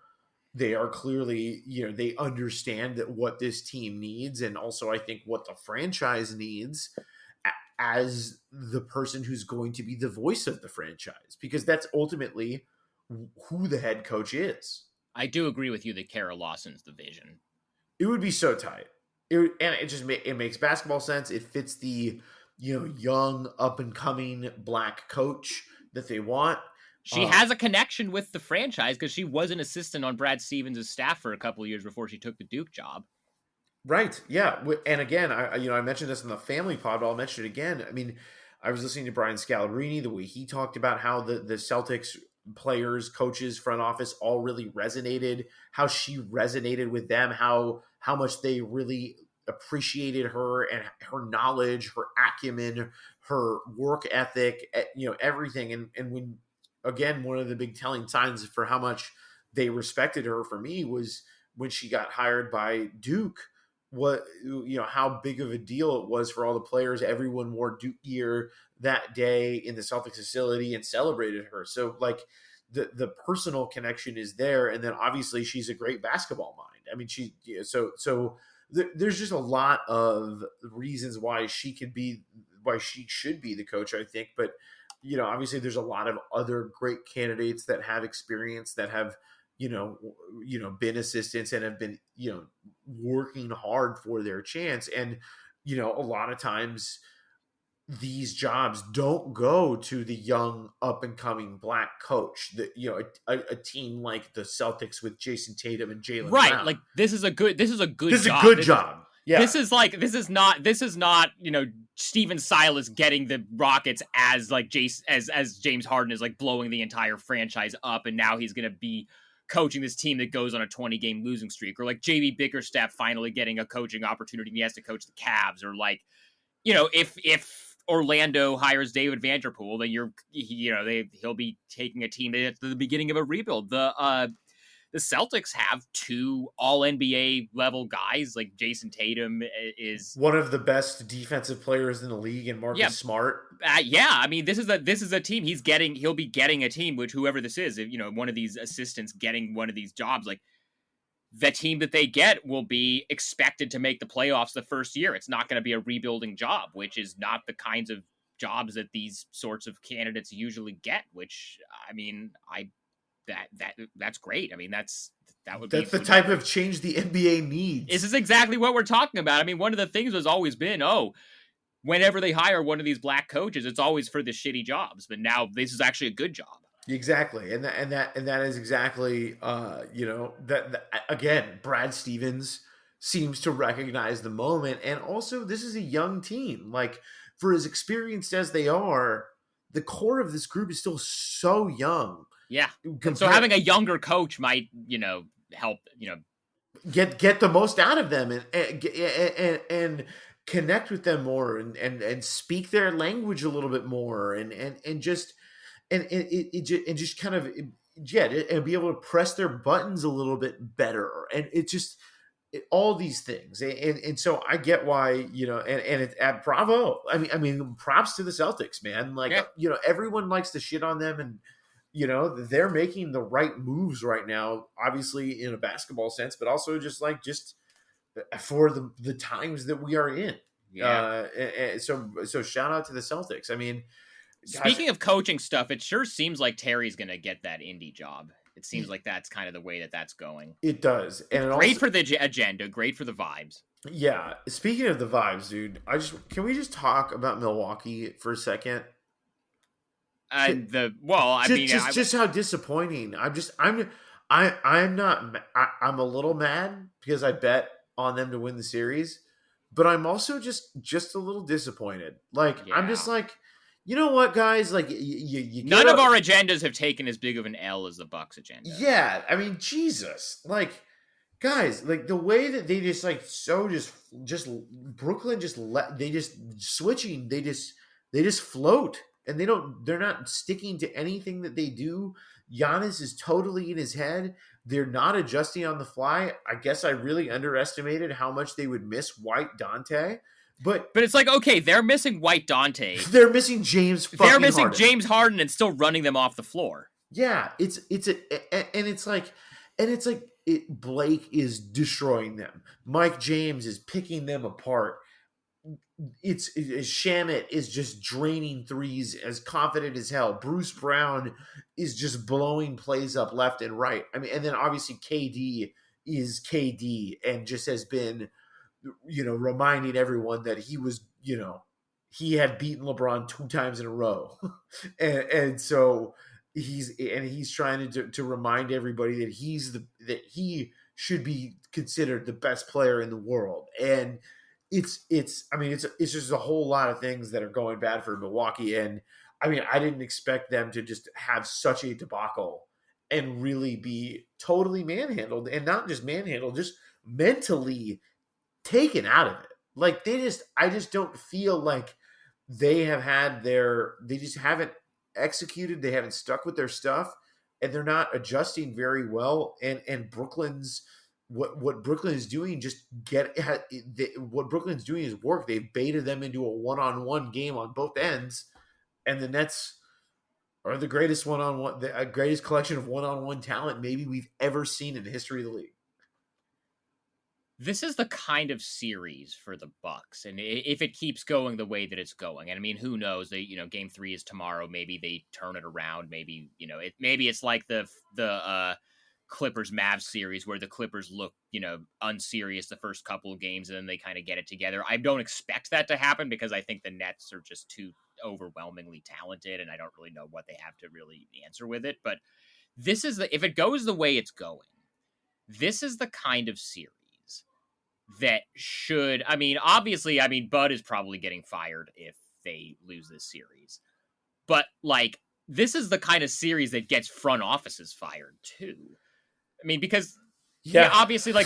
clearly, they understand that what this team needs, and also I think what the franchise needs as the person who's going to be the voice of the franchise, because that's ultimately who the head coach is. I do agree with you that Kara Lawson's the vision. It would be so tight. It makes basketball sense. It fits the young up and coming black coach that they want. She has a connection with the franchise because she was an assistant on Brad Stevens' staff for a couple of years before she took the Duke job. Right. Yeah. And again, I mentioned this in the family pod, but I'll mention it again. I mean, I was listening to Brian Scalabrine, the way he talked about how the Celtics players, coaches, front office all really resonated, how she resonated with them, how much they really appreciated her and her knowledge, her acumen, her work ethic, everything. And when, again, one of the big telling signs for how much they respected her for me was when she got hired by Duke, how big of a deal it was for all the players. Everyone wore Duke gear that day in the Celtics facility and celebrated her. So the personal connection is there. And then obviously she's a great basketball mind. I mean, there's just a lot of reasons why she should be the coach, I think. But, obviously there's a lot of other great candidates that have experience, that have, been assistants and have been, working hard for their chance. And, a lot of times these jobs don't go to the young up and coming black coach that, a team like the Celtics with Jason Tatum and Jaylen Brown. Like this is a good job. Yeah. This is not, Steven Silas getting the Rockets as James Harden is blowing the entire franchise up. And now he's going to be coaching this team that goes on a 20-game losing streak, or JB Bickerstaff finally getting a coaching opportunity and he has to coach the Cavs, or if Orlando hires David Vanterpool, then he'll be taking a team at the beginning of a rebuild. The Celtics have two all-NBA level guys. Jason Tatum is one of the best defensive players in the league, and Marcus Smart. I mean, this is a team he'll be getting a team, which whoever this is, one of these assistants getting one of these jobs, the team that they get will be expected to make the playoffs the first year. It's not going to be a rebuilding job, which is not the kinds of jobs that these sorts of candidates usually get, which, I mean, that's great. I mean, that's the type of change the NBA needs. This is exactly what we're talking about. I mean, one of the things has always been, whenever they hire one of these black coaches, it's always for the shitty jobs. But now this is actually a good job. Exactly, and that is exactly that again. Brad Stevens seems to recognize the moment, and also this is a young team. For as experienced as they are, the core of this group is still so young. Yeah. So having a younger coach might, help, get the most out of them and connect with them more and speak their language a little bit more and just kind of and be able to press their buttons a little bit better. And all these things. And so I get why, bravo. I mean, props to the Celtics, man. Everyone likes to shit on them, and, they're making the right moves right now, obviously in a basketball sense, but also just for the times that we are in. Yeah. So shout out to the Celtics. I mean, speaking of coaching stuff, it sure seems like Terry's going to get that Indy job. It seems like that's kind of the way that's going. It does. And great for the agenda, great for the vibes. Yeah. Speaking of the vibes, dude, can we just talk about Milwaukee for a second? I'm how disappointing. I'm a little mad because I bet on them to win the series, but I'm also just a little disappointed. Like, yeah. I'm just like, you know what, guys? Like, you none of our agendas have taken as big of an L as the Bucks agenda. Yeah, I mean, Jesus, like, guys, like the way that they just like Brooklyn they just float, and they're not sticking to anything that they do. Giannis is totally in his head. They're not adjusting on the fly. I guess I really underestimated how much they would miss White Dante. But it's like, okay, they're missing White Dante. They're missing James Harden and still running them off the floor. Yeah, Blake is destroying them. Mike James is picking them apart. Shamet is just draining threes as confident as hell. Bruce Brown is just blowing plays up left and right. I mean, and then obviously KD is KD and just has been, reminding everyone that he was, he had beaten LeBron 2 times in a row. and so he's trying to remind everybody that he should be considered the best player in the world. And it's just a whole lot of things that are going bad for Milwaukee. And I mean, I didn't expect them to just have such a debacle and really be totally manhandled, and not just manhandled, just mentally taken out of it. Like I just don't feel like they just haven't executed. They haven't stuck with their stuff, and they're not adjusting very well. And Brooklyn's, what Brooklyn is doing what Brooklyn's doing is work. They've baited them into a one-on-one game on both ends, and the Nets are the greatest greatest collection of one-on-one talent maybe we've ever seen in the history of the league. This is the kind of series for the Bucks, and if it keeps going the way that it's going, and I mean, who knows? Game 3 is tomorrow. Maybe they turn it around. Maybe maybe it's like the Clippers Mavs series where the Clippers look, unserious the first couple of games and then they kind of get it together. I don't expect that to happen because I think the Nets are just too overwhelmingly talented and I don't really know what they have to really answer with it. But if it goes the way it's going, this is the kind of series that obviously, Bud is probably getting fired if they lose this series. But like, this is the kind of series that gets front offices fired too. I mean, because obviously, they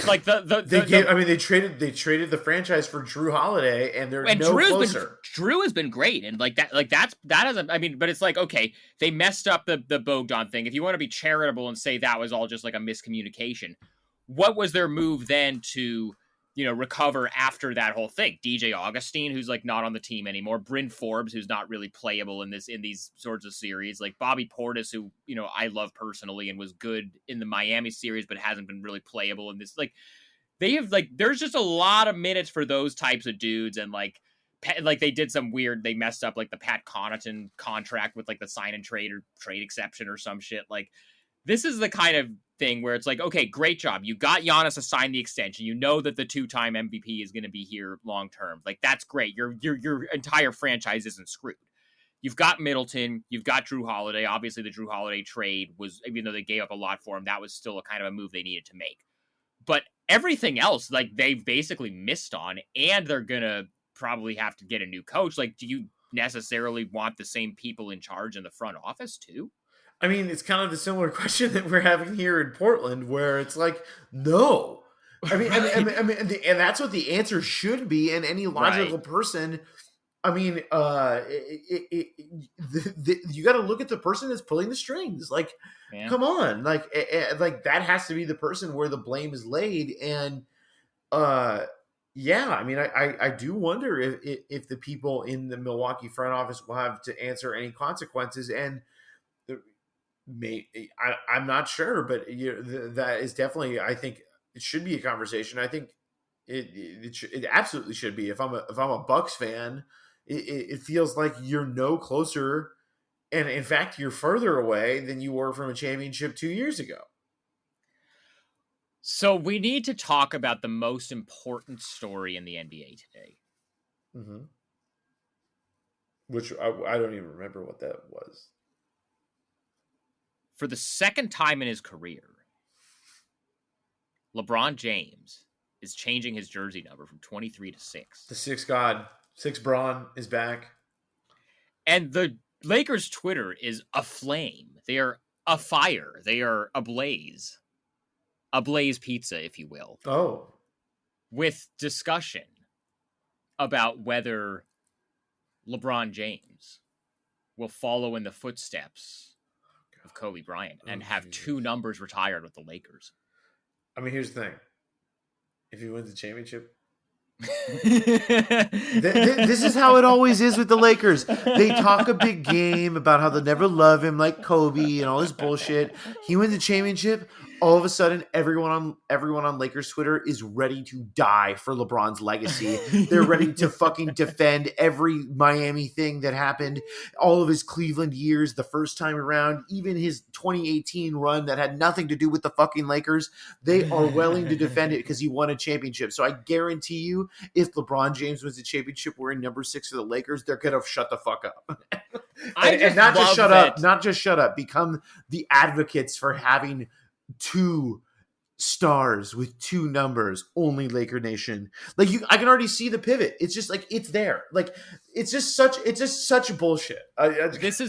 traded the franchise for Drew Holiday, and they're closer. Drew has been great, and that hasn't. I mean, but it's like, okay, they messed up the Bogdan thing. If you want to be charitable and say that was all just like a miscommunication, what was their move then to recover after that whole thing? DJ Augustine, who's like not on the team anymore. Bryn Forbes, who's not really playable in these sorts of series. Like Bobby Portis, who, I love personally and was good in the Miami series, but hasn't been really playable in this. Like they have there's just a lot of minutes for those types of dudes. And they did some weird, they messed up like the Pat Connaughton contract with like the sign and trade or trade exception or some shit. Like this is the kind of thing where it's like, okay, great job. You got Giannis to sign the extension. You know that the 2-time MVP is going to be here long term. Like that's great. Your entire franchise isn't screwed. You've got Middleton. You've got Drew Holiday. Obviously, the Drew Holiday trade was, even though they gave up a lot for him, that was still a kind of a move they needed to make. But everything else, like they've basically missed on, and they're gonna probably have to get a new coach. Like, do you necessarily want the same people in charge in the front office too? I mean, it's kind of the similar question that we're having here in Portland, where it's like, no. I mean, and that's what the answer should be. And any logical person, I mean, you got to look at the person that's pulling the strings. Like, come on, like that has to be the person where the blame is laid. And I mean, I do wonder if the people in the Milwaukee front office will have to answer any consequences. And I'm not sure, but that is definitely, I think it should be a conversation. I think It absolutely should be. If I'm a Bucks fan, it feels like you're no closer, and in fact, you're further away than you were from a championship 2 years ago. So we need to talk about the most important story in the NBA today. Mm-hmm. Which I don't even remember what that was. For the second time in his career, LeBron James is changing his jersey number from 23 to 6. The six god, six Braun is back. And the Lakers' Twitter is aflame. They are afire. They are ablaze. A Blaze Pizza, if you will. Oh. With discussion about whether LeBron James will follow in the footsteps of Kobe Bryant and have 2 numbers retired with the Lakers. I mean, here's the thing. If he wins the championship, this is how it always is with the Lakers. They talk a big game about how they'll never love him like Kobe and all this bullshit. He wins the championship. All of a sudden, everyone on Lakers Twitter is ready to die for LeBron's legacy. They're ready to fucking defend every Miami thing that happened, all of his Cleveland years, the first time around, even his 2018 run that had nothing to do with the fucking Lakers. They are willing to defend it because he won a championship. So I guarantee you, if LeBron James wins the championship wearing number 6 for the Lakers, they're gonna shut the fuck up. and not just shut up, become the advocates for having 2 stars with 2 numbers, only Laker Nation. Like I can already see the pivot. It's just like it's there. Like it's just such bullshit. This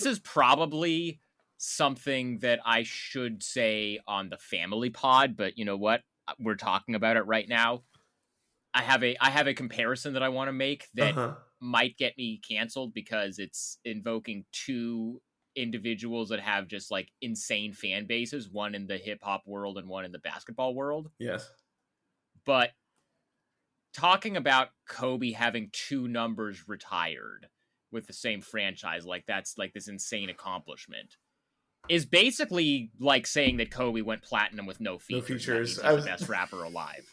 is probably something that I should say on the family pod, but you know what? We're talking about it right now. I have a comparison that I want to make that might get me canceled because it's invoking 2 individuals that have just like insane fan bases, one in the hip hop world and one in the basketball world. Yes. But talking about Kobe having 2 numbers retired with the same franchise, like that's like this insane accomplishment, is basically like saying that Kobe went platinum with no features. No features. He's like the best rapper alive.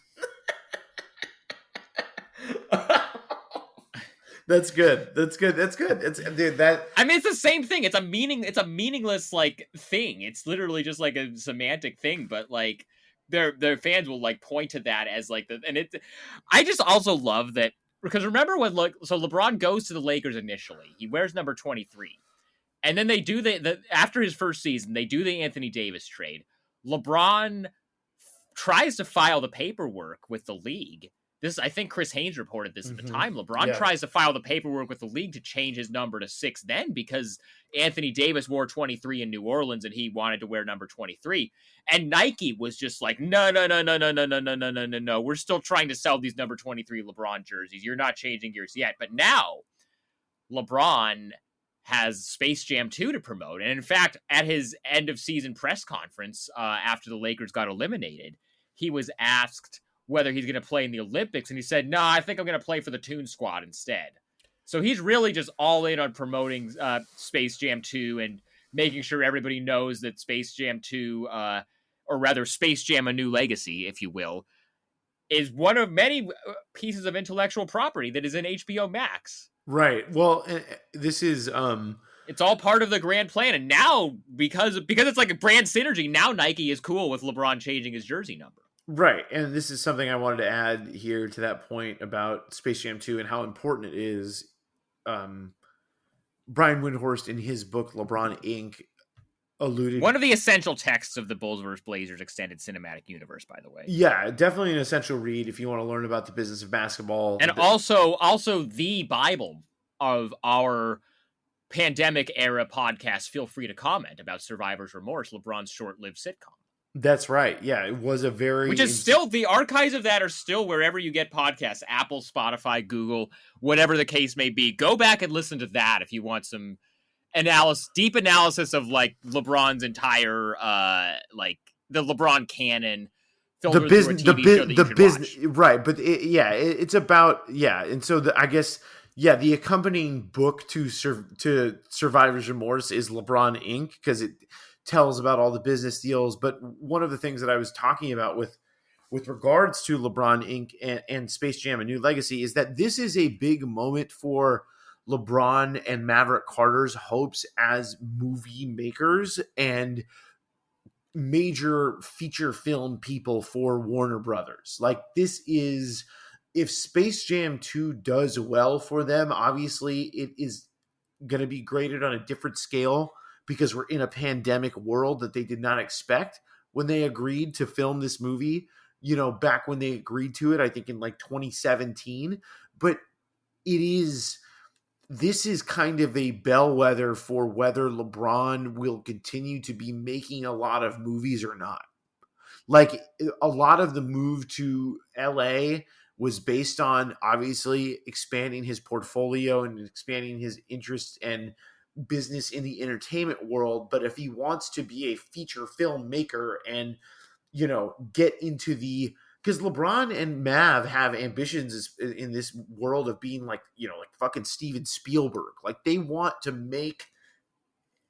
That's good. It's dude, that. I mean, it's the same thing. It's a meaningless like thing. It's literally just like a semantic thing. But like, their fans will like point to that as like I just also love that because remember when so LeBron goes to the Lakers initially. He wears number 23, and then they do after his first season they do the Anthony Davis trade. LeBron tries to file the paperwork with the league. I think Chris Haynes reported this at the time. LeBron tries to file the paperwork with the league to change his number to 6 then because Anthony Davis wore 23 in New Orleans and he wanted to wear number 23. And Nike was just like, no. We're still trying to sell these number 23 LeBron jerseys. You're not changing yours yet. But now LeBron has Space Jam 2 to promote. And in fact, at his end of season press conference after the Lakers got eliminated, he was asked whether he's going to play in the Olympics. And he said, no, I think I'm going to play for the Toon Squad instead. So he's really just all in on promoting Space Jam 2 and making sure everybody knows that Space Jam 2, or rather Space Jam: A New Legacy, if you will, is one of many pieces of intellectual property that is in HBO Max. Right. Well, this is... It's all part of the grand plan. And now, because it's like a brand synergy, now Nike is cool with LeBron changing his jersey number. Right, and this is something I wanted to add here to that point about Space Jam 2 and how important it is. Brian Windhorst, in his book, LeBron Inc., alluded... One of the essential texts of the Bulls vs. Blazers extended cinematic universe, by the way. Yeah, definitely an essential read if you want to learn about the business of basketball. And also the Bible of our pandemic-era podcast. Feel free to comment about Survivor's Remorse, LeBron's short-lived sitcom. That's right. Yeah, it was a very... Which is still... The archives of that are still wherever you get podcasts. Apple, Spotify, Google, whatever the case may be. Go back and listen to that if you want some deep analysis of, like, LeBron's entire, like, the LeBron canon. The business... Right, but it's about... Yeah, and so I guess... Yeah, the accompanying book to Survivor's Remorse is LeBron Inc., because it tells about all the business deals. But one of the things that I was talking about with with regards to LeBron Inc. and Space Jam: A New Legacy is that this is a big moment for LeBron and Maverick Carter's hopes as movie makers and major feature film people for Warner Brothers. Like, this is, if Space Jam 2 does well for them, obviously it is going to be graded on a different scale because we're in a pandemic world that they did not expect when they agreed to film this movie, you know, back when they agreed to it, I think in like 2017. But this is kind of a bellwether for whether LeBron will continue to be making a lot of movies or not. Like, a lot of the move to LA was based on obviously expanding his portfolio and expanding his interest and business in the entertainment world. But if he wants to be a feature filmmaker and, you know, get into because LeBron and Mav have ambitions in this world of being like, you know, like fucking Steven Spielberg. Like, they want to make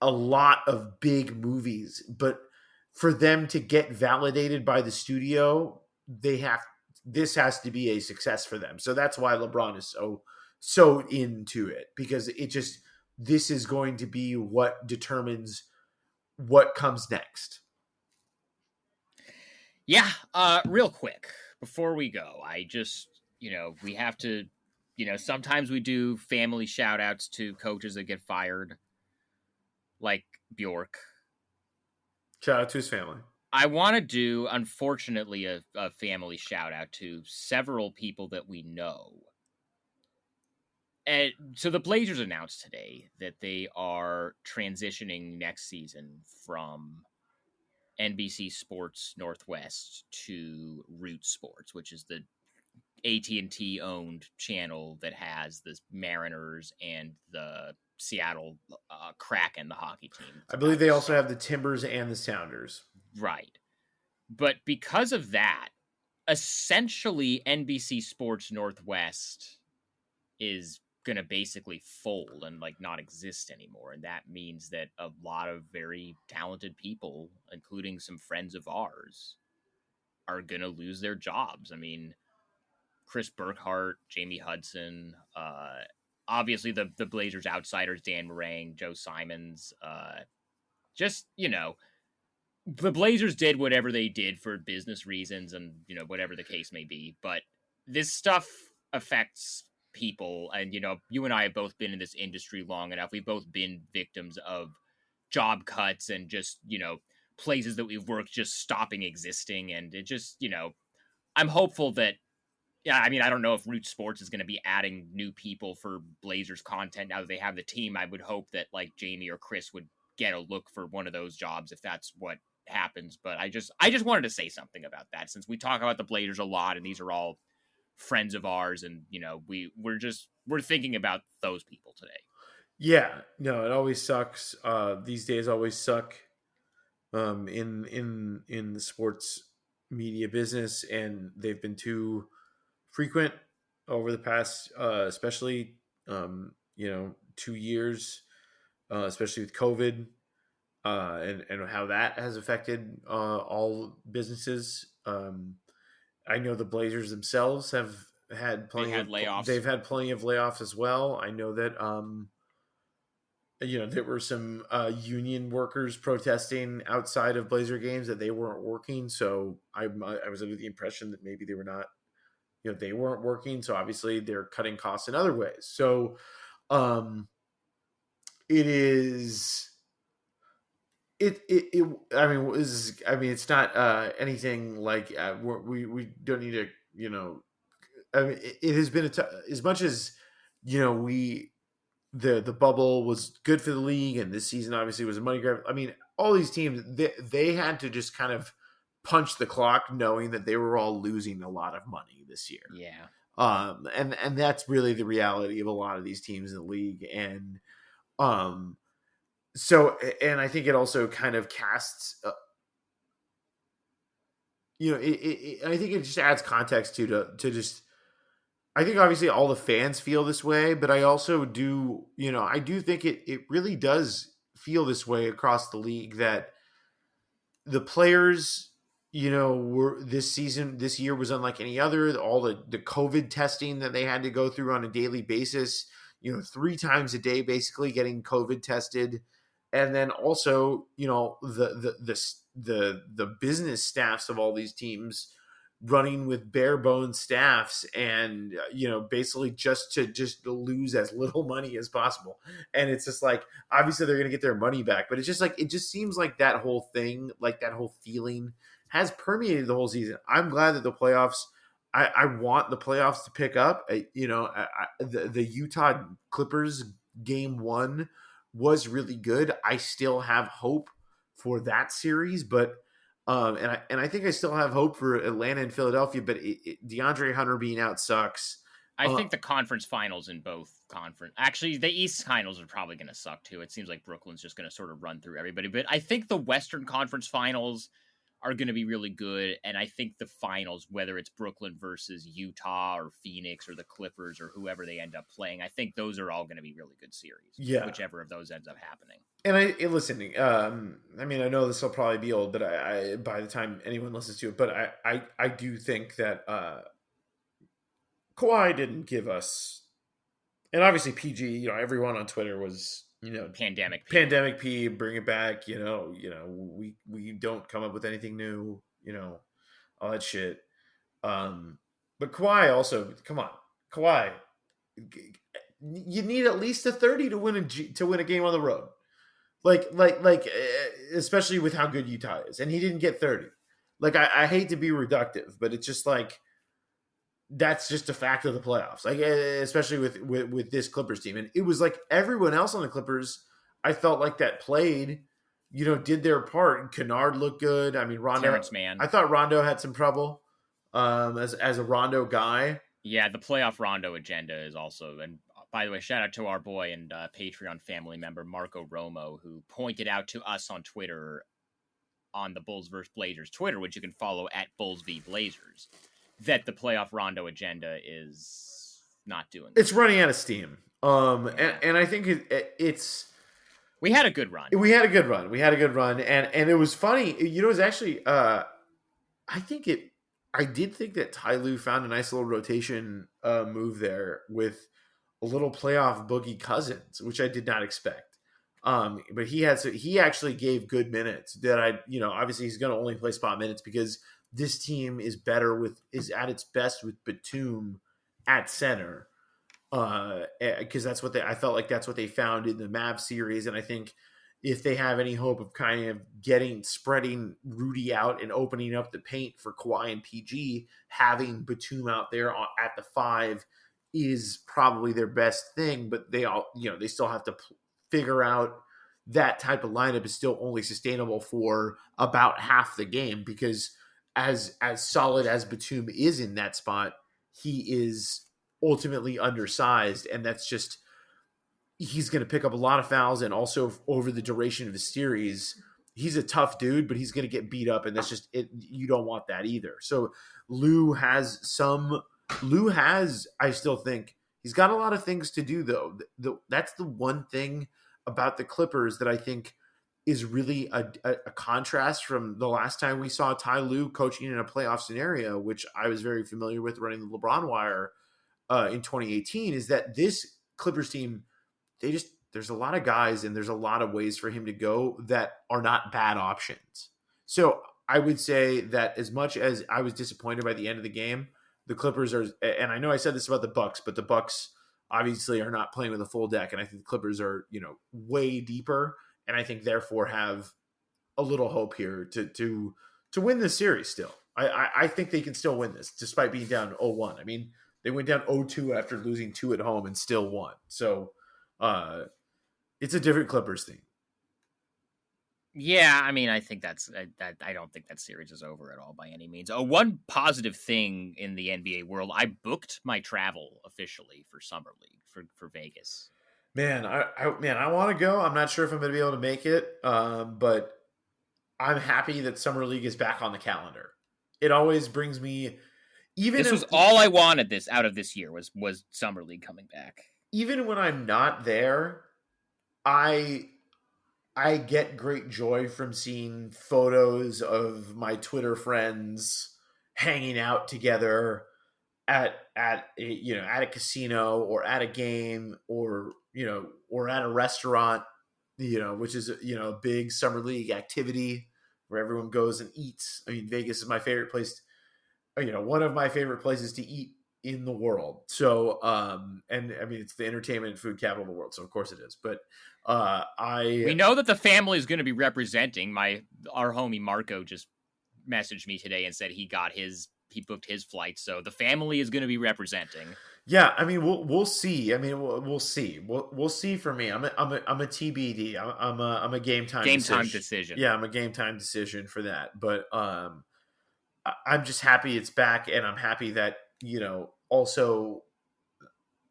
a lot of big movies, but for them to get validated by the studio, this has to be a success for them. So that's why LeBron is so into it, because this is going to be what determines what comes next. Yeah, real quick, before we go, I just, we have to, sometimes we do family shout-outs to coaches that get fired, like Björk. Shout out to his family. I want to do, unfortunately, a family shout-out to several people that we know. And so the Blazers announced today that they are transitioning next season from NBC Sports Northwest to Root Sports, which is the AT&T owned channel that has the Mariners and the Seattle Kraken, the hockey team. I believe they also have the Timbers and the Sounders. Right. But because of that, essentially NBC Sports Northwest is going to basically fold and not exist anymore. And that means that a lot of very talented people, including some friends of ours, are going to lose their jobs. I mean, Chris Burkhart, Jamie Hudson, obviously the Blazers outsiders, Dan Morang, Joe Simons, the Blazers did whatever they did for business reasons and, whatever the case may be. But this stuff affects people. And, you and I have both been in this industry long enough. We've both been victims of job cuts and just, places that we've worked just stopping existing. And it just, I'm hopeful that, I don't know if Root Sports is going to be adding new people for Blazers content now that they have the team. I would hope that Jamie or Chris would get a look for one of those jobs if that's what happens. But I just wanted to say something about that, since we talk about the Blazers a lot and these are all friends of ours, and we're thinking about those people today. Yeah, no, it always sucks. These days always suck in the sports media business, and they've been too frequent over the past especially 2 years, especially with COVID, and how that has affected all businesses. I know the Blazers themselves have had plenty of layoffs. They've had plenty of layoffs as well. I know that there were some union workers protesting outside of Blazer games that they weren't working. So I was under the impression that maybe they were not, they weren't working. So obviously they're cutting costs in other ways. So it's not anything like we don't need to, it has been as much as, the bubble was good for the league, and this season obviously was a money grab. I mean, all these teams, they had to just kind of punch the clock, knowing that they were all losing a lot of money this year. Yeah. And that's really the reality of a lot of these teams in the league. And, so, and I think it also kind of casts, I think it just adds context to just, I think obviously all the fans feel this way, but I also do, I do think it really does feel this way across the league, that the players, this year was unlike any other. All the COVID testing that they had to go through on a daily basis, 3 times a day, basically getting COVID tested. And then also, the business staffs of all these teams running with bare bones staffs and, basically just to lose as little money as possible. And it's just like, obviously they're going to get their money back, but it's just like, it just seems like that whole thing, like that whole feeling has permeated the whole season. I'm glad that the playoffs, I want the playoffs to pick up. The Utah Clippers game 1 was really good. I still have hope for that series, but and I think I still have hope for Atlanta and Philadelphia, but DeAndre Hunter being out sucks. I think the conference finals in both conference. Actually, the East finals are probably going to suck too. It seems like Brooklyn's just going to sort of run through everybody, but I think the Western Conference finals are going to be really good, and I think the finals, whether it's Brooklyn versus Utah or Phoenix or the Clippers or whoever they end up playing, I think those are all going to be really good series. Yeah, whichever of those ends up happening. And I know this will probably be old, but I by the time anyone listens to it, but I do think that Kawhi didn't give us, and obviously PG, everyone on Twitter was, pandemic P, bring it back, we don't come up with anything new, all that shit. But Kawhi also, come on, Kawhi, you need at least a 30 to win a game on the road. Like, especially with how good Utah is, and he didn't get 30. Like, I hate to be reductive, but it's just like, that's just a fact of the playoffs. Like, especially with this Clippers team, and it was like everyone else on the Clippers, I felt like that played, did their part. Kennard looked good. I mean, Rondo. Terrence Mann. I thought Rondo had some trouble, as a Rondo guy. Yeah, the playoff Rondo agenda is also, and by the way, shout out to our boy and Patreon family member Marco Romo, who pointed out to us on Twitter, on the Bulls vs. Blazers Twitter, which you can follow at Bulls v Blazers, that the playoff Rondo agenda is not doing good. It's running out of steam. And I think it's. We had a good run. We had a good run, and it was funny. It was actually. I did think that Ty Lue found a nice little rotation move there with a little playoff Boogie Cousins, which I did not expect. But he actually gave good minutes that obviously he's going to only play spot minutes because this team is at its best with Batum at center. Because I felt like that's what they found in the Mavs series. And I think if they have any hope of kind of spreading Rudy out and opening up the paint for Kawhi and PG, having Batum out there at the 5 is probably their best thing. But they still have to figure out that type of lineup is still only sustainable for about half the game, because as solid as Batum is in that spot, he is ultimately undersized, and that's just, he's going to pick up a lot of fouls, and also over the duration of the series, he's a tough dude, but he's going to get beat up, and that's just it. You don't want that either. So Lue has, I still think he's got a lot of things to do though. That's the one thing about the Clippers that I think is really a contrast from the last time we saw Ty Lue coaching in a playoff scenario, which I was very familiar with running the LeBron wire in 2018, is that this Clippers team, there's a lot of guys and there's a lot of ways for him to go that are not bad options. So I would say that as much as I was disappointed by the end of the game, the Clippers are, and I know I said this about the Bucks, but the Bucks obviously are not playing with a full deck. And I think the Clippers are, way deeper. And I think therefore have a little hope here to win this series still. I think they can still win this despite being down 0-1. I mean, they went down 0-2 after losing 2 at home and still won. So it's a different Clippers thing. Yeah, I mean, I think I don't think that series is over at all by any means. One positive thing in the NBA world, I booked my travel officially for Summer League for Vegas. Man, I want to go. I'm not sure if I'm going to be able to make it, but I'm happy that Summer League is back on the calendar. It always brings me, this was all I wanted out of this year was Summer League coming back. Even when I'm not there, I I get great joy from seeing photos of my Twitter friends hanging out together at a casino or at a game or at a restaurant, which is a big summer league activity where everyone goes and eats. I mean, Vegas is my favorite place. One of my favorite places to eat in the world. So, and I mean, it's the entertainment and food capital of the world. So of course it is, but, we know that the family is going to be representing our homie Marco just messaged me today and said he booked his flight. So the family is going to be representing. Yeah. I mean, we'll see. I mean, we'll see. We'll see for me. I'm a TBD. I'm a game time decision. Yeah. I'm a game time decision for that. But, I'm just happy it's back, and I'm happy that, also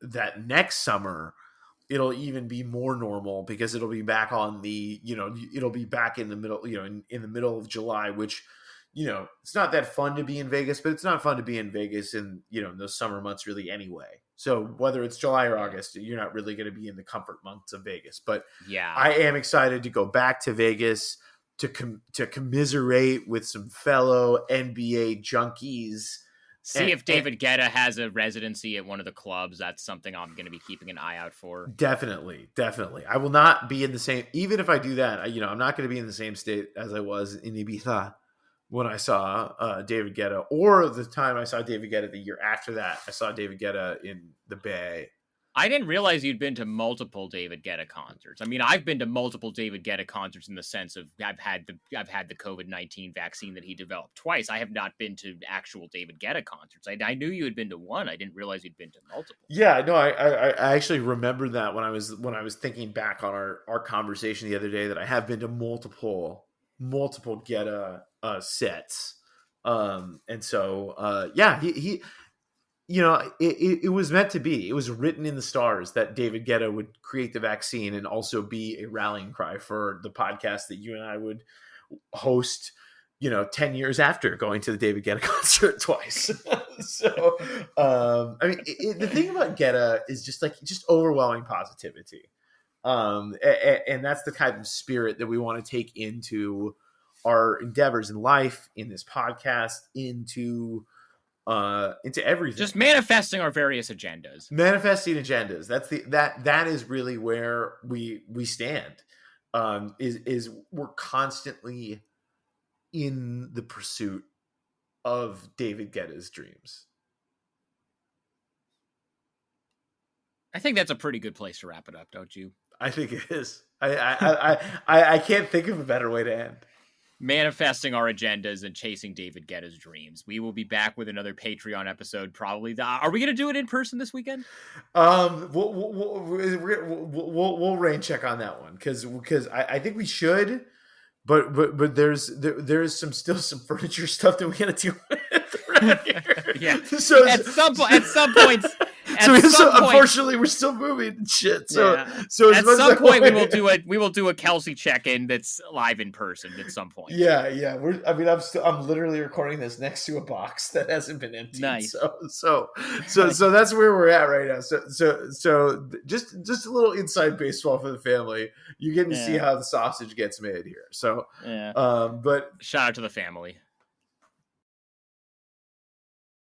that next summer it'll even be more normal because it'll be back on the, it'll be back in the middle, in the middle of July, which, it's not that fun to be in Vegas, but it's not fun to be in Vegas in, in those summer months really anyway. So whether it's July or August, you're not really going to be in the comfort months of Vegas, but yeah, I am excited to go back to Vegas to commiserate with some fellow NBA junkies. See if David Guetta has a residency at one of the clubs. That's something I'm going to be keeping an eye out for. Definitely. I will not be in the same, even if I do that, I'm not going to be in the same state as I was in Ibiza when I saw David Guetta, or the time I saw David Guetta the year after that. I saw David Guetta in the Bay. I didn't realize you'd been to multiple David Guetta concerts. I mean, I've been to multiple David Guetta concerts in the sense of I've had the COVID-19 vaccine that he developed twice. I have not been to actual David Guetta concerts. I knew you had been to one. I didn't realize you'd been to multiple. Yeah, no, I actually remembered that when I was thinking back on our conversation the other day, that I have been to multiple Guetta sets. And so yeah, he it was meant to be. It was written in the stars that David Guetta would create the vaccine and also be a rallying cry for the podcast that you and I would host, 10 years after going to the David Guetta concert twice. So, I mean, the thing about Guetta is just overwhelming positivity. And that's the kind of spirit that we want to take into our endeavors in life, in this podcast, into everything. Just manifesting our various agendas. Manifesting agendas. That is really where we stand. Is we're constantly in the pursuit of David Guetta's dreams. I think that's a pretty good place to wrap it up, don't you? I think it is. I can't think of a better way to end. Manifesting our agendas and chasing David Guetta's dreams. We will be back with another Patreon episode. Probably. Are we going to do it in person this weekend? We'll rain check on that one because I think we should, but there's still some furniture stuff that we got to deal with around here. Yeah. So at some points. Unfortunately, we're still moving and shit. So at some point we will do a Kelsey check-in that's live in person at some point. Yeah. I'm literally recording this next to a box that hasn't been emptied. Nice. So that's where we're at right now. So just a little inside baseball for the family. You're getting to see how the sausage gets made here. So yeah. But shout out to the family.